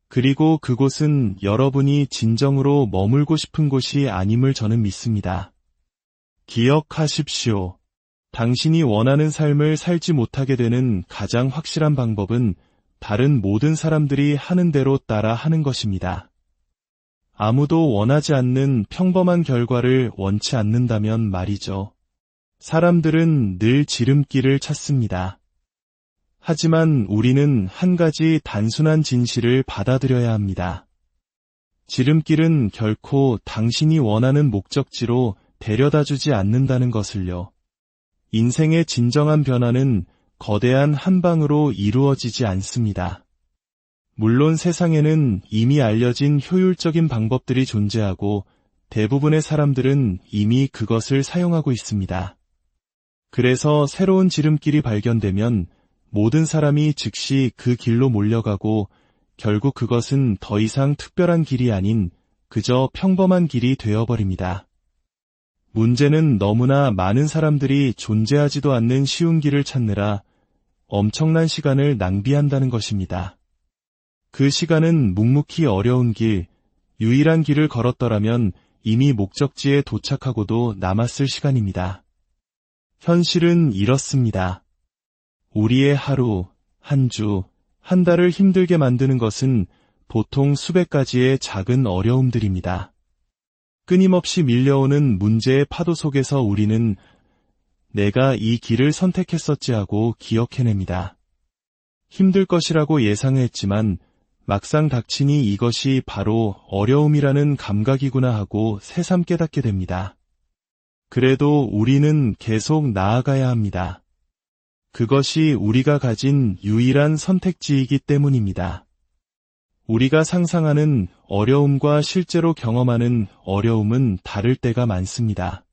그리고 그곳은 여러분이 진정으로 머물고 싶은 곳이 아님을 저는 믿습니다. 기억하십시오. 당신이 원하는 삶을 살지 못하게 되는 가장 확실한 방법은 다른 모든 사람들이 하는 대로 따라 하는 것입니다. 아무도 원하지 않는 평범한 결과를 원치 않는다면 말이죠. 사람들은 늘 지름길을 찾습니다. 하지만 우리는 한 가지 단순한 진실을 받아들여야 합니다. 지름길은 결코 당신이 원하는 목적지로 데려다주지 않는다는 것을요. 인생의 진정한 변화는 거대한 한 방으로 이루어지지 않습니다. 물론 세상에는 이미 알려진 효율적인 방법들이 존재하고 대부분의 사람들은 이미 그것을 사용하고 있습니다. 그래서 새로운 지름길이 발견되면 모든 사람이 즉시 그 길로 몰려가고 결국 그것은 더 이상 특별한 길이 아닌 그저 평범한 길이 되어버립니다. 문제는 너무나 많은 사람들이 존재하지도 않는 쉬운 길을 찾느라 엄청난 시간을 낭비한다는 것입니다. 그 시간은 묵묵히 어려운 길, 유일한 길을 걸었더라면 이미 목적지에 도착하고도 남았을 시간입니다. 현실은 이렇습니다. 우리의 하루, 한 주, 한 달을 힘들게 만드는 것은 보통 수백 가지의 작은 어려움들입니다. 끊임없이 밀려오는 문제의 파도 속에서 우리는 내가 이 길을 선택했었지 하고 기억해냅니다. 힘들 것이라고 예상했지만 막상 닥치니 이것이 바로 어려움이라는 감각이구나 하고 새삼 깨닫게 됩니다. 그래도 우리는 계속 나아가야 합니다. 그것이 우리가 가진 유일한 선택지이기 때문입니다. 우리가 상상하는 어려움과 실제로 경험하는 어려움은 다를 때가 많습니다.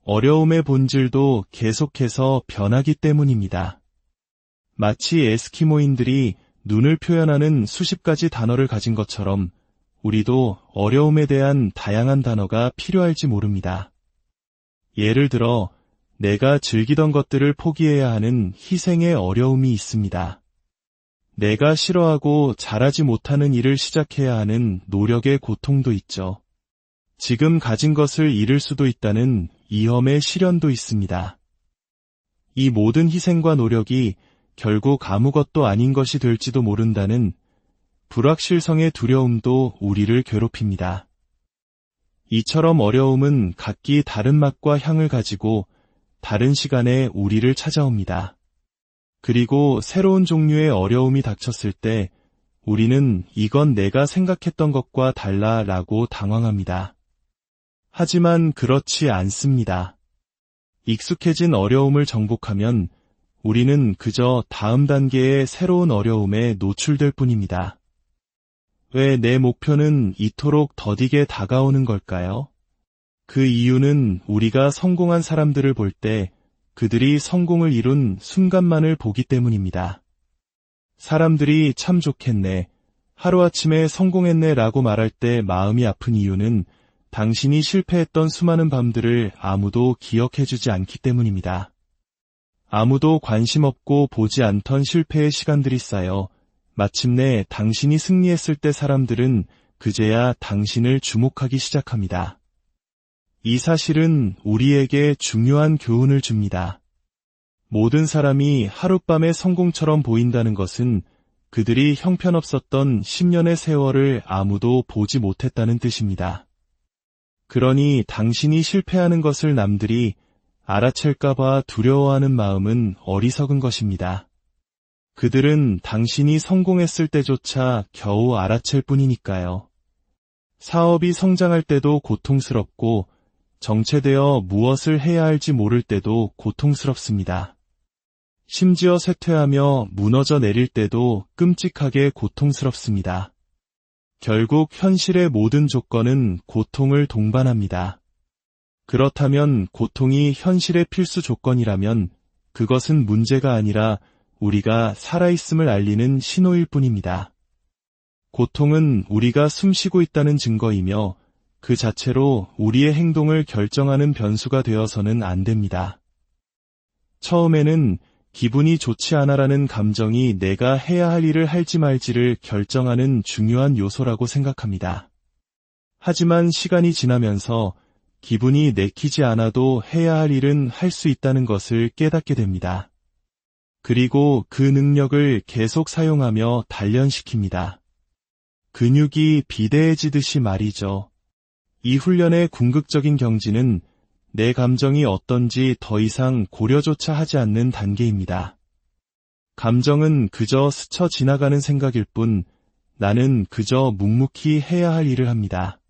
어려움의 본질도 계속해서 변하기 때문입니다. 마치 에스키모인들이 눈을 표현하는 수십 가지 단어를 가진 것처럼 우리도 어려움에 대한 다양한 단어가 필요할지 모릅니다. 예를 들어 내가 즐기던 것들을 포기해야 하는 희생의 어려움이 있습니다. 내가 싫어하고 잘하지 못하는 일을 시작해야 하는 노력의 고통도 있죠. 지금 가진 것을 잃을 수도 있다는 위험의 시련도 있습니다. 이 모든 희생과 노력이 결국 아무것도 아닌 것이 될지도 모른다는 불확실성의 두려움도 우리를 괴롭힙니다. 이처럼 어려움은 각기 다른 맛과 향을 가지고 다른 시간에 우리를 찾아옵니다. 그리고 새로운 종류의 어려움이 닥쳤을 때 우리는 이건 내가 생각했던 것과 달라 라고 당황합니다. 하지만 그렇지 않습니다. 익숙해진 어려움을 정복하면 우리는 그저 다음 단계의 새로운 어려움에 노출될 뿐입니다. 왜 내 목표는 이토록 더디게 다가오는 걸까요? 그 이유는 우리가 성공한 사람들을 볼 때 그들이 성공을 이룬 순간만을 보기 때문입니다. 사람들이 참 좋겠네, 하루아침에 성공했네 라고 말할 때 마음이 아픈 이유는 당신이 실패했던 수많은 밤들을 아무도 기억해주지 않기 때문입니다. 아무도 관심 없고 보지 않던 실패의 시간들이 쌓여 마침내 당신이 승리했을 때 사람들은 그제야 당신을 주목하기 시작합니다. 이 사실은 우리에게 중요한 교훈을 줍니다. 모든 사람이 하룻밤의 성공처럼 보인다는 것은 그들이 형편없었던 10년의 세월을 아무도 보지 못했다는 뜻입니다. 그러니 당신이 실패하는 것을 남들이 알아챌까봐 두려워하는 마음은 어리석은 것입니다. 그들은 당신이 성공했을 때조차 겨우 알아챌 뿐이니까요. 사업이 성장할 때도 고통스럽고 정체되어 무엇을 해야 할지 모를 때도 고통스럽습니다. 심지어 쇠퇴하며 무너져 내릴 때도 끔찍하게 고통스럽습니다. 결국 현실의 모든 조건은 고통을 동반합니다. 그렇다면 고통이 현실의 필수 조건이라면 그것은 문제가 아니라 우리가 살아있음을 알리는 신호일 뿐입니다. 고통은 우리가 숨쉬고 있다는 증거이며 그 자체로 우리의 행동을 결정하는 변수가 되어서는 안 됩니다. 처음에는 기분이 좋지 않아라는 감정이 내가 해야 할 일을 할지 말지를 결정하는 중요한 요소라고 생각합니다. 하지만 시간이 지나면서 기분이 내키지 않아도 해야 할 일은 할 수 있다는 것을 깨닫게 됩니다. 그리고 그 능력을 계속 사용하며 단련시킵니다. 근육이 비대해지듯이 말이죠. 이 훈련의 궁극적인 경지는 내 감정이 어떤지 더 이상 고려조차 하지 않는 단계입니다. 감정은 그저 스쳐 지나가는 생각일 뿐 나는 그저 묵묵히 해야 할 일을 합니다.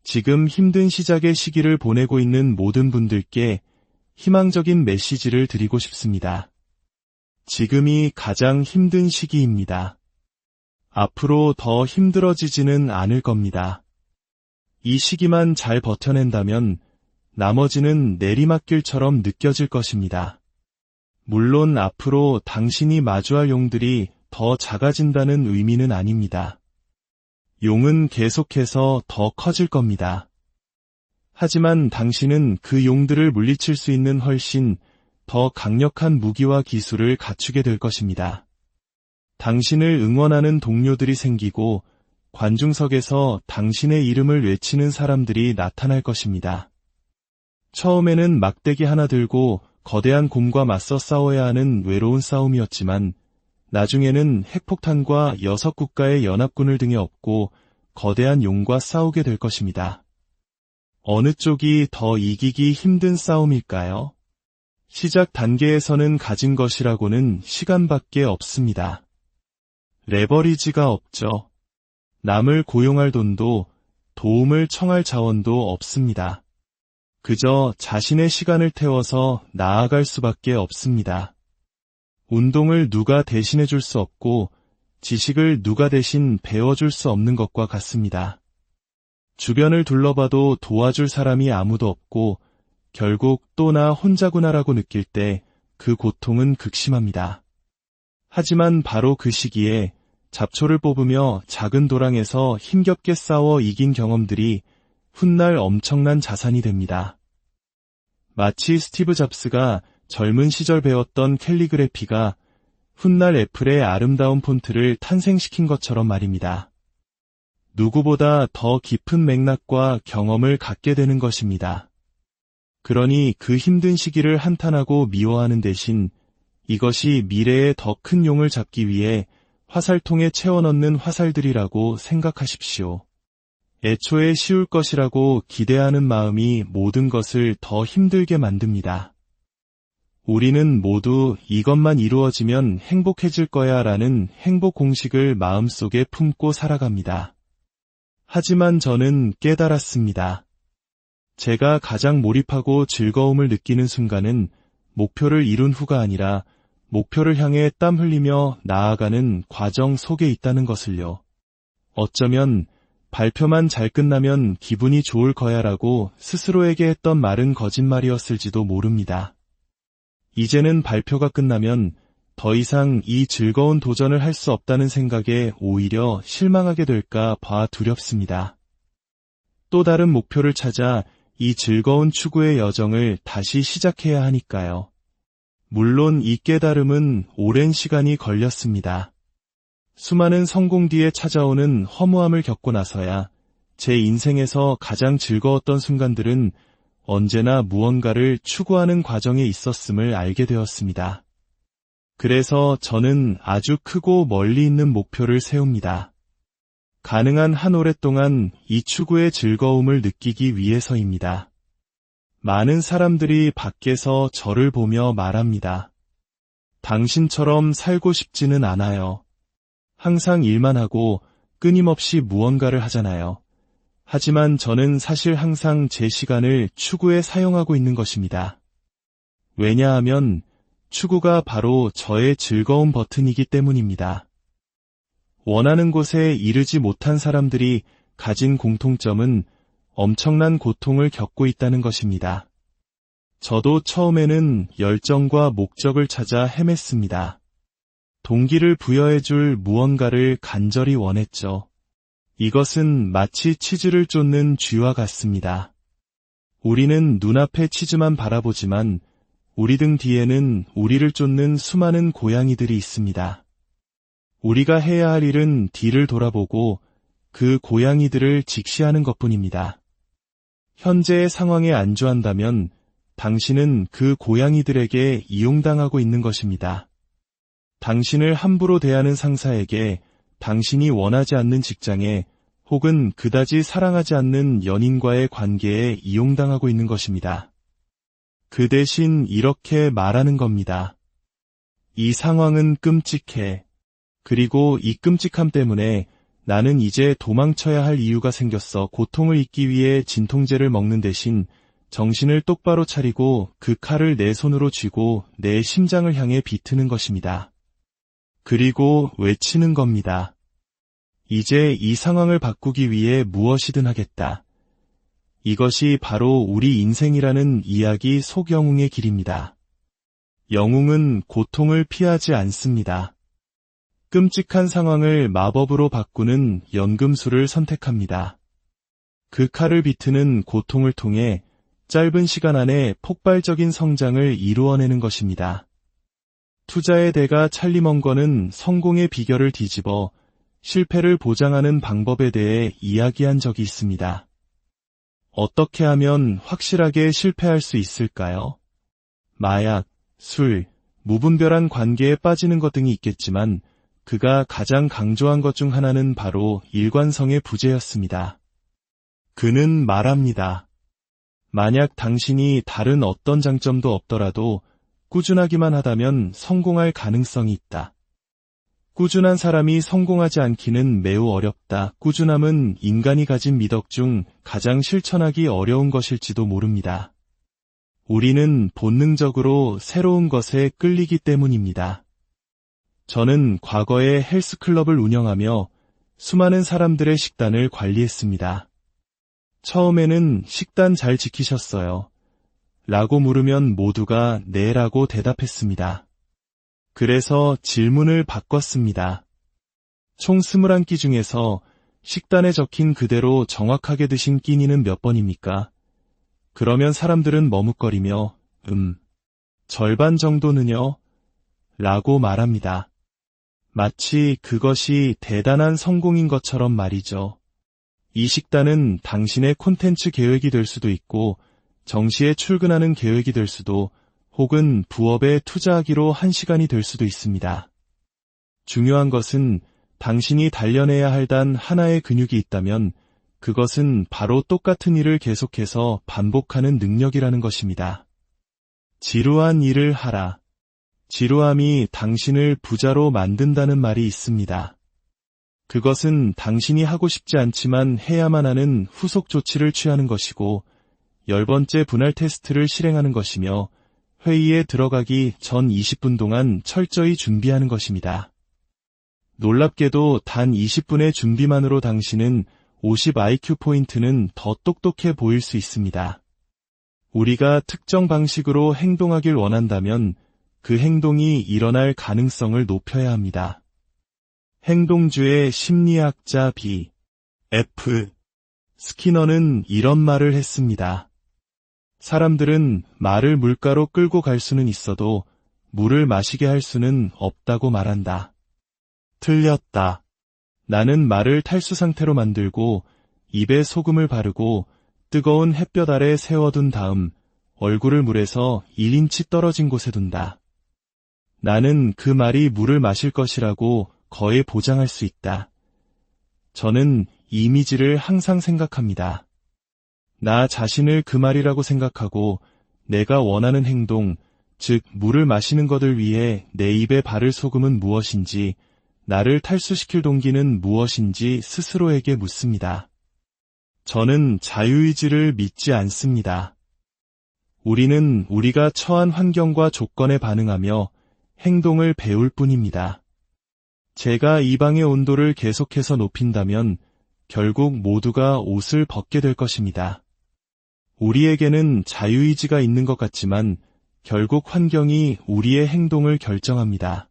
지금 힘든 시작의 시기를 보내고 있는 모든 분들께 희망적인 메시지를 드리고 싶습니다. 지금이 가장 힘든 시기입니다. 앞으로 더 힘들어지지는 않을 겁니다. 이 시기만 잘 버텨낸다면 나머지는 내리막길처럼 느껴질 것입니다. 물론 앞으로 당신이 마주할 용들이 더 작아진다는 의미는 아닙니다. 용은 계속해서 더 커질 겁니다. 하지만 당신은 그 용들을 물리칠 수 있는 훨씬 더 강력한 무기와 기술을 갖추게 될 것입니다. 당신을 응원하는 동료들이 생기고 관중석에서 당신의 이름을 외치는 사람들이 나타날 것입니다. 처음에는 막대기 하나 들고 거대한 곰과 맞서 싸워야 하는 외로운 싸움이었지만 나중에는 핵폭탄과 6국가의 연합군을 등에 업고 거대한 용과 싸우게 될 것입니다. 어느 쪽이 더 이기기 힘든 싸움일까요? 시작 단계에서는 가진 것이라고는 시간밖에 없습니다. 레버리지가 없죠. 남을 고용할 돈도 도움을 청할 자원도 없습니다. 그저 자신의 시간을 태워서 나아갈 수밖에 없습니다. 운동을 누가 대신해 줄 수 없고 지식을 누가 대신 배워줄 수 없는 것과 같습니다. 주변을 둘러봐도 도와줄 사람이 아무도 없고 결국 또 나 혼자구나라고 느낄 때 그 고통은 극심합니다. 하지만 바로 그 시기에 잡초를 뽑으며 작은 도랑에서 힘겹게 싸워 이긴 경험들이 훗날 엄청난 자산이 됩니다. 마치 스티브 잡스가 젊은 시절 배웠던 캘리그래피가 훗날 애플의 아름다운 폰트를 탄생시킨 것처럼 말입니다. 누구보다 더 깊은 맥락과 경험을 갖게 되는 것입니다. 그러니 그 힘든 시기를 한탄하고 미워하는 대신 이것이 미래의 더 큰 용을 잡기 위해 화살통에 채워넣는 화살들이라고 생각하십시오. 애초에 쉬울 것이라고 기대하는 마음이 모든 것을 더 힘들게 만듭니다. 우리는 모두 이것만 이루어지면 행복해질 거야 라는 행복 공식을 마음속에 품고 살아갑니다. 하지만 저는 깨달았습니다. 제가 가장 몰입하고 즐거움을 느끼는 순간은 목표를 이룬 후가 아니라 목표를 향해 땀 흘리며 나아가는 과정 속에 있다는 것을요. 어쩌면 발표만 잘 끝나면 기분이 좋을 거야라고 스스로에게 했던 말은 거짓말이었을지도 모릅니다. 이제는 발표가 끝나면 더 이상 이 즐거운 도전을 할 수 없다는 생각에 오히려 실망하게 될까 봐 두렵습니다. 또 다른 목표를 찾아 이 즐거운 추구의 여정을 다시 시작해야 하니까요. 물론 이 깨달음은 오랜 시간이 걸렸습니다. 수많은 성공 뒤에 찾아오는 허무함을 겪고 나서야 제 인생에서 가장 즐거웠던 순간들은 언제나 무언가를 추구하는 과정에 있었음을 알게 되었습니다. 그래서 저는 아주 크고 멀리 있는 목표를 세웁니다. 가능한 한 오랫동안 이 추구의 즐거움을 느끼기 위해서입니다. 많은 사람들이 밖에서 저를 보며 말합니다. 당신처럼 살고 싶지는 않아요. 항상 일만 하고 끊임없이 무언가를 하잖아요. 하지만 저는 사실 항상 제 시간을 추구에 사용하고 있는 것입니다. 왜냐하면 추구가 바로 저의 즐거움 버튼이기 때문입니다. 원하는 곳에 이르지 못한 사람들이 가진 공통점은 엄청난 고통을 겪고 있다는 것입니다. 저도 처음에는 열정과 목적을 찾아 헤맸습니다. 동기를 부여해줄 무언가를 간절히 원했죠. 이것은 마치 치즈를 쫓는 쥐와 같습니다. 우리는 눈앞의 치즈만 바라보지만 우리 등 뒤에는 우리를 쫓는 수많은 고양이들이 있습니다. 우리가 해야 할 일은 뒤를 돌아보고 그 고양이들을 직시하는 것뿐입니다. 현재의 상황에 안주한다면 당신은 그 고양이들에게 이용당하고 있는 것입니다. 당신을 함부로 대하는 상사에게, 당신이 원하지 않는 직장에, 혹은 그다지 사랑하지 않는 연인과의 관계에 이용당하고 있는 것입니다. 그 대신 이렇게 말하는 겁니다. 이 상황은 끔찍해. 그리고 이 끔찍함 때문에 나는 이제 도망쳐야 할 이유가 생겼어. 고통을 잊기 위해 진통제를 먹는 대신 정신을 똑바로 차리고 그 칼을 내 손으로 쥐고 내 심장을 향해 비트는 것입니다. 그리고 외치는 겁니다. 이제 이 상황을 바꾸기 위해 무엇이든 하겠다. 이것이 바로 우리 인생이라는 이야기 속 영웅의 길입니다. 영웅은 고통을 피하지 않습니다. 끔찍한 상황을 마법으로 바꾸는 연금술을 선택합니다. 그 칼을 비트는 고통을 통해 짧은 시간 안에 폭발적인 성장을 이루어내는 것입니다. 투자의 대가 찰리 먼거는 성공의 비결을 뒤집어 실패를 보장하는 방법에 대해 이야기한 적이 있습니다. 어떻게 하면 확실하게 실패할 수 있을까요? 마약, 술, 무분별한 관계에 빠지는 것 등이 있겠지만 그가 가장 강조한 것 중 하나는 바로 일관성의 부재였습니다. 그는 말합니다. 만약 당신이 다른 어떤 장점도 없더라도 꾸준하기만 하다면 성공할 가능성이 있다. 꾸준한 사람이 성공하지 않기는 매우 어렵다. 꾸준함은 인간이 가진 미덕 중 가장 실천하기 어려운 것일지도 모릅니다. 우리는 본능적으로 새로운 것에 끌리기 때문입니다. 저는 과거에 헬스클럽을 운영하며 수많은 사람들의 식단을 관리했습니다. 처음에는 식단 잘 지키셨어요? 라고 물으면 모두가 네 라고 대답했습니다. 그래서 질문을 바꿨습니다. 총 21끼 중에서 식단에 적힌 그대로 정확하게 드신 끼니는 몇 번입니까? 그러면 사람들은 머뭇거리며 절반 정도는요? 라고 말합니다. 마치 그것이 대단한 성공인 것처럼 말이죠. 이 식단은 당신의 콘텐츠 계획이 될 수도 있고 정시에 출근하는 계획이 될 수도 혹은 부업에 투자하기로 한 시간이 될 수도 있습니다. 중요한 것은 당신이 단련해야 할 단 하나의 근육이 있다면 그것은 바로 똑같은 일을 계속해서 반복하는 능력이라는 것입니다. 지루한 일을 하라. 지루함이 당신을 부자로 만든다는 말이 있습니다. 그것은 당신이 하고 싶지 않지만 해야만 하는 후속 조치를 취하는 것이고 10번째 분할 테스트를 실행하는 것이며 회의에 들어가기 전 20분 동안 철저히 준비하는 것입니다. 놀랍게도 단 20분의 준비만으로 당신은 50 IQ 포인트는 더 똑똑해 보일 수 있습니다. 우리가 특정 방식으로 행동하길 원한다면 그 행동이 일어날 가능성을 높여야 합니다. 행동주의 심리학자 B.F. 스키너는 이런 말을 했습니다. 사람들은 말을 물가로 끌고 갈 수는 있어도 물을 마시게 할 수는 없다고 말한다. 틀렸다. 나는 말을 탈수 상태로 만들고 입에 소금을 바르고 뜨거운 햇볕 아래 세워둔 다음 얼굴을 물에서 1인치 떨어진 곳에 둔다. 나는 그 말이 물을 마실 것이라고 거의 보장할 수 있다. 저는 이미지를 항상 생각합니다. 나 자신을 그 말이라고 생각하고 내가 원하는 행동, 즉 물을 마시는 것을 위해 내 입에 바를 소금은 무엇인지, 나를 탈수시킬 동기는 무엇인지 스스로에게 묻습니다. 저는 자유의지를 믿지 않습니다. 우리는 우리가 처한 환경과 조건에 반응하며 행동을 배울 뿐입니다. 제가 이 방의 온도를 계속해서 높인다면 결국 모두가 옷을 벗게 될 것입니다. 우리에게는 자유의지가 있는 것 같지만 결국 환경이 우리의 행동을 결정합니다.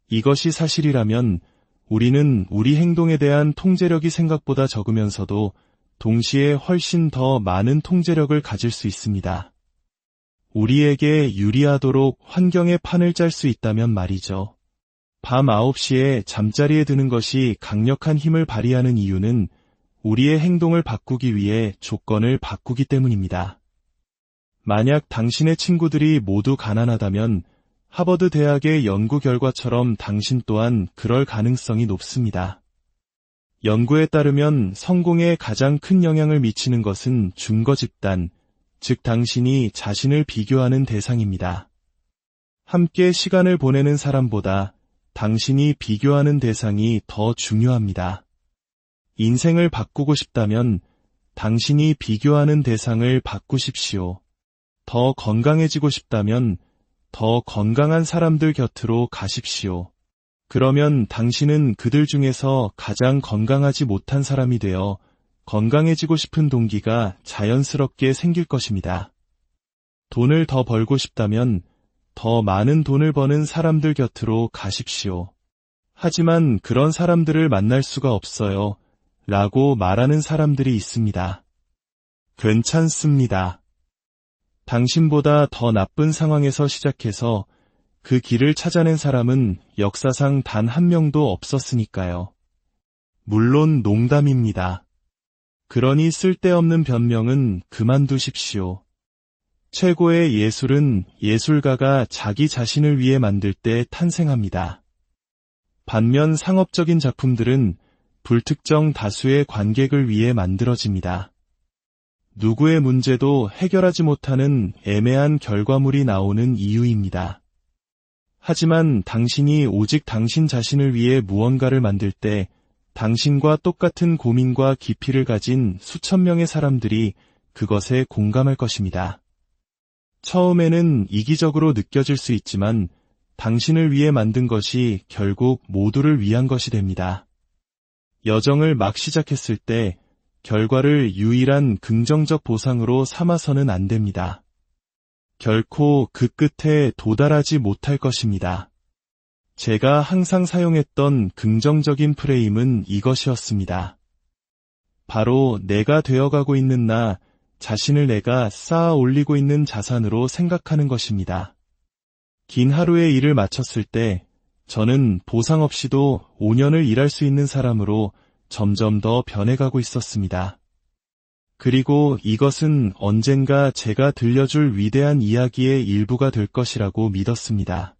이것이 사실이라면 우리는 우리 행동에 대한 통제력이 생각보다 적으면서도 동시에 훨씬 더 많은 통제력을 가질 수 있습니다. 우리에게 유리하도록 환경의 판을 짤 수 있다면 말이죠. 밤 9시에 잠자리에 드는 것이 강력한 힘을 발휘하는 이유는 우리의 행동을 바꾸기 위해 조건을 바꾸기 때문입니다. 만약 당신의 친구들이 모두 가난하다면 하버드 대학의 연구 결과처럼 당신 또한 그럴 가능성이 높습니다. 연구에 따르면 성공에 가장 큰 영향을 미치는 것은 준거 집단, 즉 당신이 자신을 비교하는 대상입니다. 함께 시간을 보내는 사람보다 당신이 비교하는 대상이 더 중요합니다. 인생을 바꾸고 싶다면 당신이 비교하는 대상을 바꾸십시오. 더 건강해지고 싶다면 더 건강한 사람들 곁으로 가십시오. 그러면 당신은 그들 중에서 가장 건강하지 못한 사람이 되어 건강해지고 싶은 동기가 자연스럽게 생길 것입니다. 돈을 더 벌고 싶다면 더 많은 돈을 버는 사람들 곁으로 가십시오. 하지만 그런 사람들을 만날 수가 없어요. 라고 말하는 사람들이 있습니다. 괜찮습니다. 당신보다 더 나쁜 상황에서 시작해서 그 길을 찾아낸 사람은 역사상 단 한 명도 없었으니까요. 물론 농담입니다. 그러니 쓸데없는 변명은 그만두십시오. 최고의 예술은 예술가가 자기 자신을 위해 만들 때 탄생합니다. 반면 상업적인 작품들은 불특정 다수의 관객을 위해 만들어집니다. 누구의 문제도 해결하지 못하는 애매한 결과물이 나오는 이유입니다. 하지만 당신이 오직 당신 자신을 위해 무언가를 만들 때 당신과 똑같은 고민과 깊이를 가진 수천 명의 사람들이 그것에 공감할 것입니다. 처음에는 이기적으로 느껴질 수 있지만 당신을 위해 만든 것이 결국 모두를 위한 것이 됩니다. 여정을 막 시작했을 때 결과를 유일한 긍정적 보상으로 삼아서는 안 됩니다. 결코 그 끝에 도달하지 못할 것입니다. 제가 항상 사용했던 긍정적인 프레임은 이것이었습니다. 바로 내가 되어가고 있는 나 자신을 내가 쌓아 올리고 있는 자산으로 생각하는 것입니다. 긴 하루의 일을 마쳤을 때 저는 보상 없이도 5년을 일할 수 있는 사람으로 점점 더 변해가고 있었습니다. 그리고 이것은 언젠가 제가 들려줄 위대한 이야기의 일부가 될 것이라고 믿었습니다.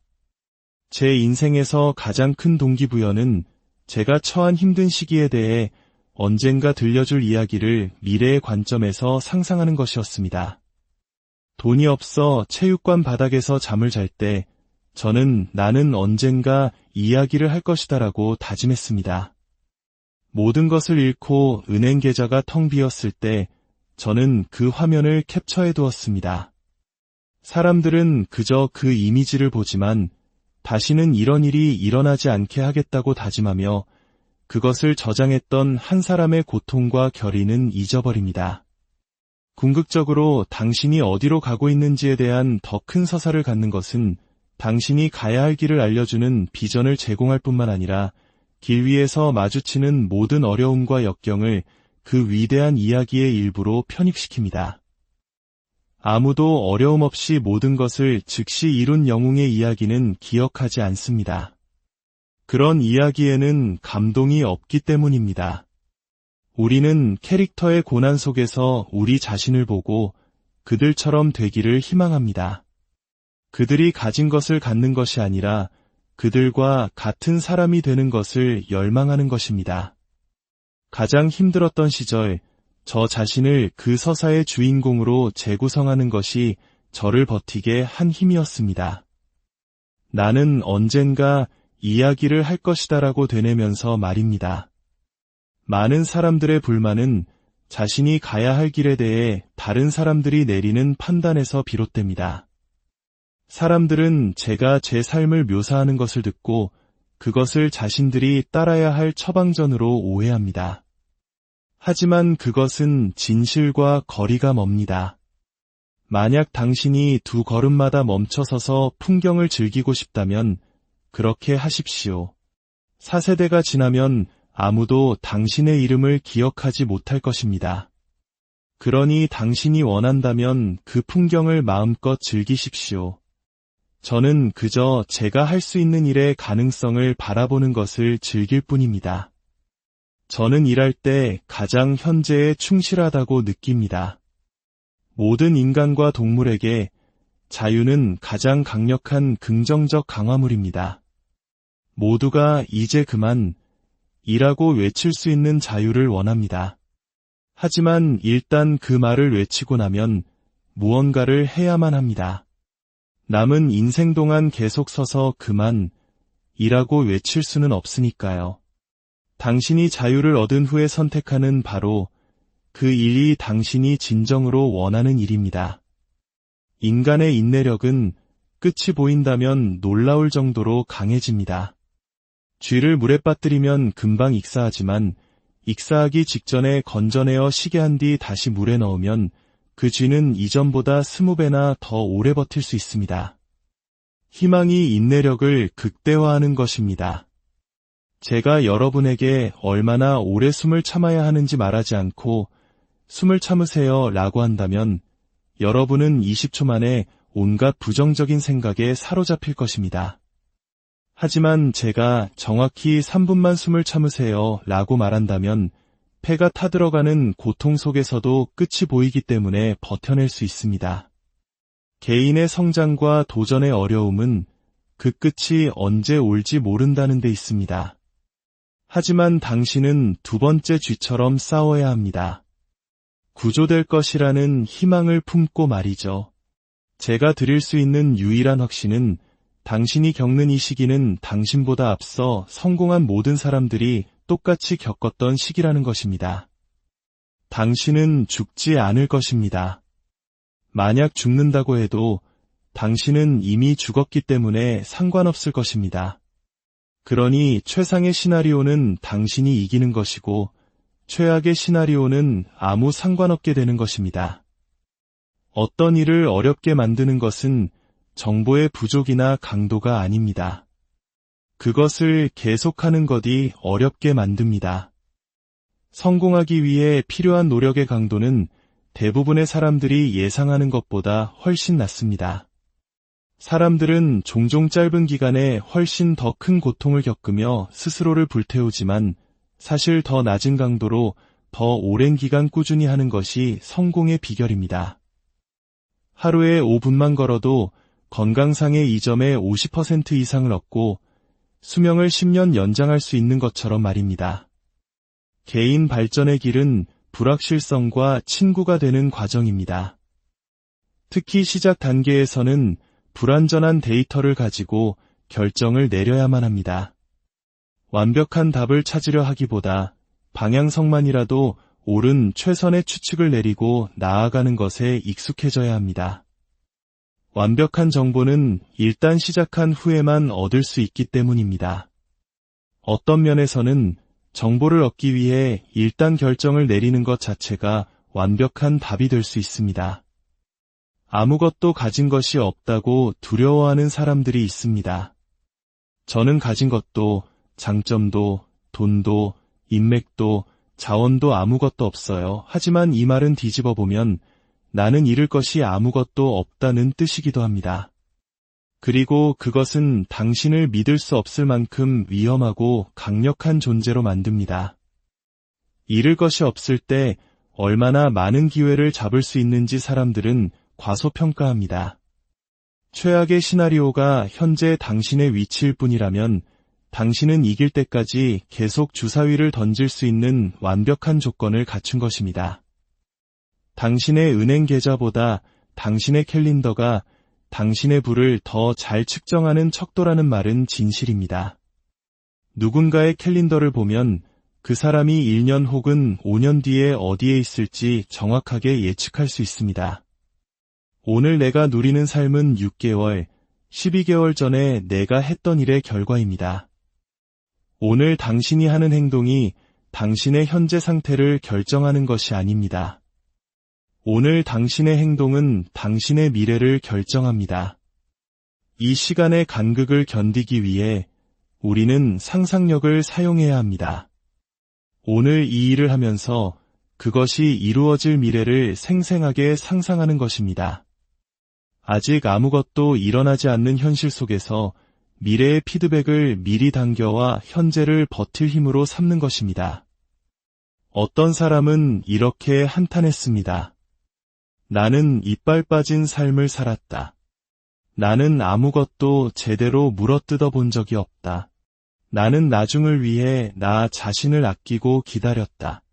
제 인생에서 가장 큰 동기부여는 제가 처한 힘든 시기에 대해 언젠가 들려줄 이야기를 미래의 관점에서 상상하는 것이었습니다. 돈이 없어 체육관 바닥에서 잠을 잘 때 저는 나는 언젠가 이야기를 할 것이다라고 다짐했습니다. 모든 것을 잃고 은행 계좌가 텅 비었을 때 저는 그 화면을 캡처해 두었습니다. 사람들은 그저 그 이미지를 보지만 다시는 이런 일이 일어나지 않게 하겠다고 다짐하며 그것을 저장했던 한 사람의 고통과 결의는 잊어버립니다. 궁극적으로 당신이 어디로 가고 있는지에 대한 더 큰 서사를 갖는 것은 당신이 가야 할 길을 알려주는 비전을 제공할 뿐만 아니라 길 위에서 마주치는 모든 어려움과 역경을 그 위대한 이야기의 일부로 편입시킵니다. 아무도 어려움 없이 모든 것을 즉시 이룬 영웅의 이야기는 기억하지 않습니다. 그런 이야기에는 감동이 없기 때문입니다. 우리는 캐릭터의 고난 속에서 우리 자신을 보고 그들처럼 되기를 희망합니다. 그들이 가진 것을 갖는 것이 아니라 그들과 같은 사람이 되는 것을 열망하는 것입니다. 가장 힘들었던 시절, 저 자신을 그 서사의 주인공으로 재구성하는 것이 저를 버티게 한 힘이었습니다. 나는 언젠가 이야기를 할 것이다라고 되뇌면서 말입니다. 많은 사람들의 불만은 자신이 가야 할 길에 대해 다른 사람들이 내리는 판단에서 비롯됩니다. 사람들은 제가 제 삶을 묘사하는 것을 듣고 그것을 자신들이 따라야 할 처방전으로 오해합니다. 하지만 그것은 진실과 거리가 멉니다. 만약 당신이 두 걸음마다 멈춰서서 풍경을 즐기고 싶다면 그렇게 하십시오. 4세대가 지나면 아무도 당신의 이름을 기억하지 못할 것입니다. 그러니 당신이 원한다면 그 풍경을 마음껏 즐기십시오. 저는 그저 제가 할 수 있는 일의 가능성을 바라보는 것을 즐길 뿐입니다. 저는 일할 때 가장 현재에 충실하다고 느낍니다. 모든 인간과 동물에게 자유는 가장 강력한 긍정적 강화물입니다. 모두가 이제 그만 이라고 외칠 수 있는 자유를 원합니다. 하지만 일단 그 말을 외치고 나면 무언가를 해야만 합니다. 남은 인생 동안 계속 서서 그만 이라고 외칠 수는 없으니까요. 당신이 자유를 얻은 후에 선택하는 바로 그 일이 당신이 진정으로 원하는 일입니다. 인간의 인내력은 끝이 보인다면 놀라울 정도로 강해집니다. 쥐를 물에 빠뜨리면 금방 익사하지만 익사하기 직전에 건져내어 시게 한 뒤 다시 물에 넣으면 그 쥐는 이전보다 20배나 더 오래 버틸 수 있습니다. 희망이 인내력을 극대화하는 것입니다. 제가 여러분에게 얼마나 오래 숨을 참아야 하는지 말하지 않고 숨을 참으세요 라고 한다면 여러분은 20초 만에 온갖 부정적인 생각에 사로잡힐 것입니다. 하지만 제가 정확히 3분만 숨을 참으세요 라고 말한다면 폐가 타들어가는 고통 속에서도 끝이 보이기 때문에 버텨낼 수 있습니다. 개인의 성장과 도전의 어려움은 그 끝이 언제 올지 모른다는 데 있습니다. 하지만 당신은 두 번째 쥐처럼 싸워야 합니다. 구조될 것이라는 희망을 품고 말이죠. 제가 드릴 수 있는 유일한 확신은 당신이 겪는 이 시기는 당신보다 앞서 성공한 모든 사람들이 똑같이 겪었던 시기라는 것입니다. 당신은 죽지 않을 것입니다. 만약 죽는다고 해도 당신은 이미 죽었기 때문에 상관없을 것입니다. 그러니 최상의 시나리오는 당신이 이기는 것이고 최악의 시나리오는 아무 상관없게 되는 것입니다. 어떤 일을 어렵게 만드는 것은 정보의 부족이나 강도가 아닙니다. 그것을 계속하는 것이 어렵게 만듭니다. 성공하기 위해 필요한 노력의 강도는 대부분의 사람들이 예상하는 것보다 훨씬 낮습니다. 사람들은 종종 짧은 기간에 훨씬 더 큰 고통을 겪으며 스스로를 불태우지만 사실 더 낮은 강도로 더 오랜 기간 꾸준히 하는 것이 성공의 비결입니다. 하루에 5분만 걸어도 건강상의 이점의 50% 이상을 얻고 수명을 10년 연장할 수 있는 것처럼 말입니다. 개인 발전의 길은 불확실성과 친구가 되는 과정입니다. 특히 시작 단계에서는 불완전한 데이터를 가지고 결정을 내려야만 합니다. 완벽한 답을 찾으려 하기보다 방향성만이라도 옳은 최선의 추측을 내리고 나아가는 것에 익숙해져야 합니다. 완벽한 정보는 일단 시작한 후에만 얻을 수 있기 때문입니다. 어떤 면에서는 정보를 얻기 위해 일단 결정을 내리는 것 자체가 완벽한 답이 될 수 있습니다. 아무것도 가진 것이 없다고 두려워하는 사람들이 있습니다. 저는 가진 것도, 장점도, 돈도, 인맥도, 자원도 아무것도 없어요. 하지만 이 말은 뒤집어 보면 나는 잃을 것이 아무것도 없다는 뜻이기도 합니다. 그리고 그것은 당신을 믿을 수 없을 만큼 위험하고 강력한 존재로 만듭니다. 잃을 것이 없을 때 얼마나 많은 기회를 잡을 수 있는지 사람들은 과소평가합니다. 최악의 시나리오가 현재 당신의 위치일 뿐이라면 당신은 이길 때까지 계속 주사위를 던질 수 있는 완벽한 조건을 갖춘 것입니다. 당신의 은행 계좌보다 당신의 캘린더가 당신의 부를 더 잘 측정하는 척도라는 말은 진실입니다. 누군가의 캘린더를 보면 그 사람이 1년 혹은 5년 뒤에 어디에 있을지 정확하게 예측할 수 있습니다. 오늘 내가 누리는 삶은 6개월, 12개월 전에 내가 했던 일의 결과입니다. 오늘 당신이 하는 행동이 당신의 현재 상태를 결정하는 것이 아닙니다. 오늘 당신의 행동은 당신의 미래를 결정합니다. 이 시간의 간극을 견디기 위해 우리는 상상력을 사용해야 합니다. 오늘 이 일을 하면서 그것이 이루어질 미래를 생생하게 상상하는 것입니다. 아직 아무것도 일어나지 않는 현실 속에서 미래의 피드백을 미리 당겨와 현재를 버틸 힘으로 삼는 것입니다. 어떤 사람은 이렇게 한탄했습니다. 나는 이빨 빠진 삶을 살았다. 나는 아무것도 제대로 물어뜯어 본 적이 없다. 나는 나중을 위해 나 자신을 아끼고 기다렸다.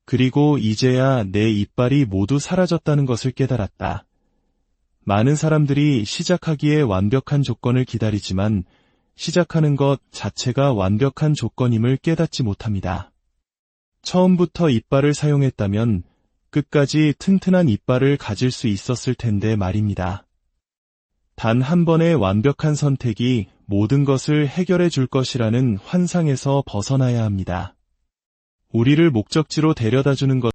그리고 이제야 내 이빨이 모두 사라졌다는 것을 깨달았다. 많은 사람들이 시작하기에 완벽한 조건을 기다리지만 시작하는 것 자체가 완벽한 조건임을 깨닫지 못합니다. 처음부터 이빨을 사용했다면 끝까지 튼튼한 이빨을 가질 수 있었을 텐데 말입니다. 단 한 번의 완벽한 선택이 모든 것을 해결해 줄 것이라는 환상에서 벗어나야 합니다. 우리를 목적지로 데려다 주는 것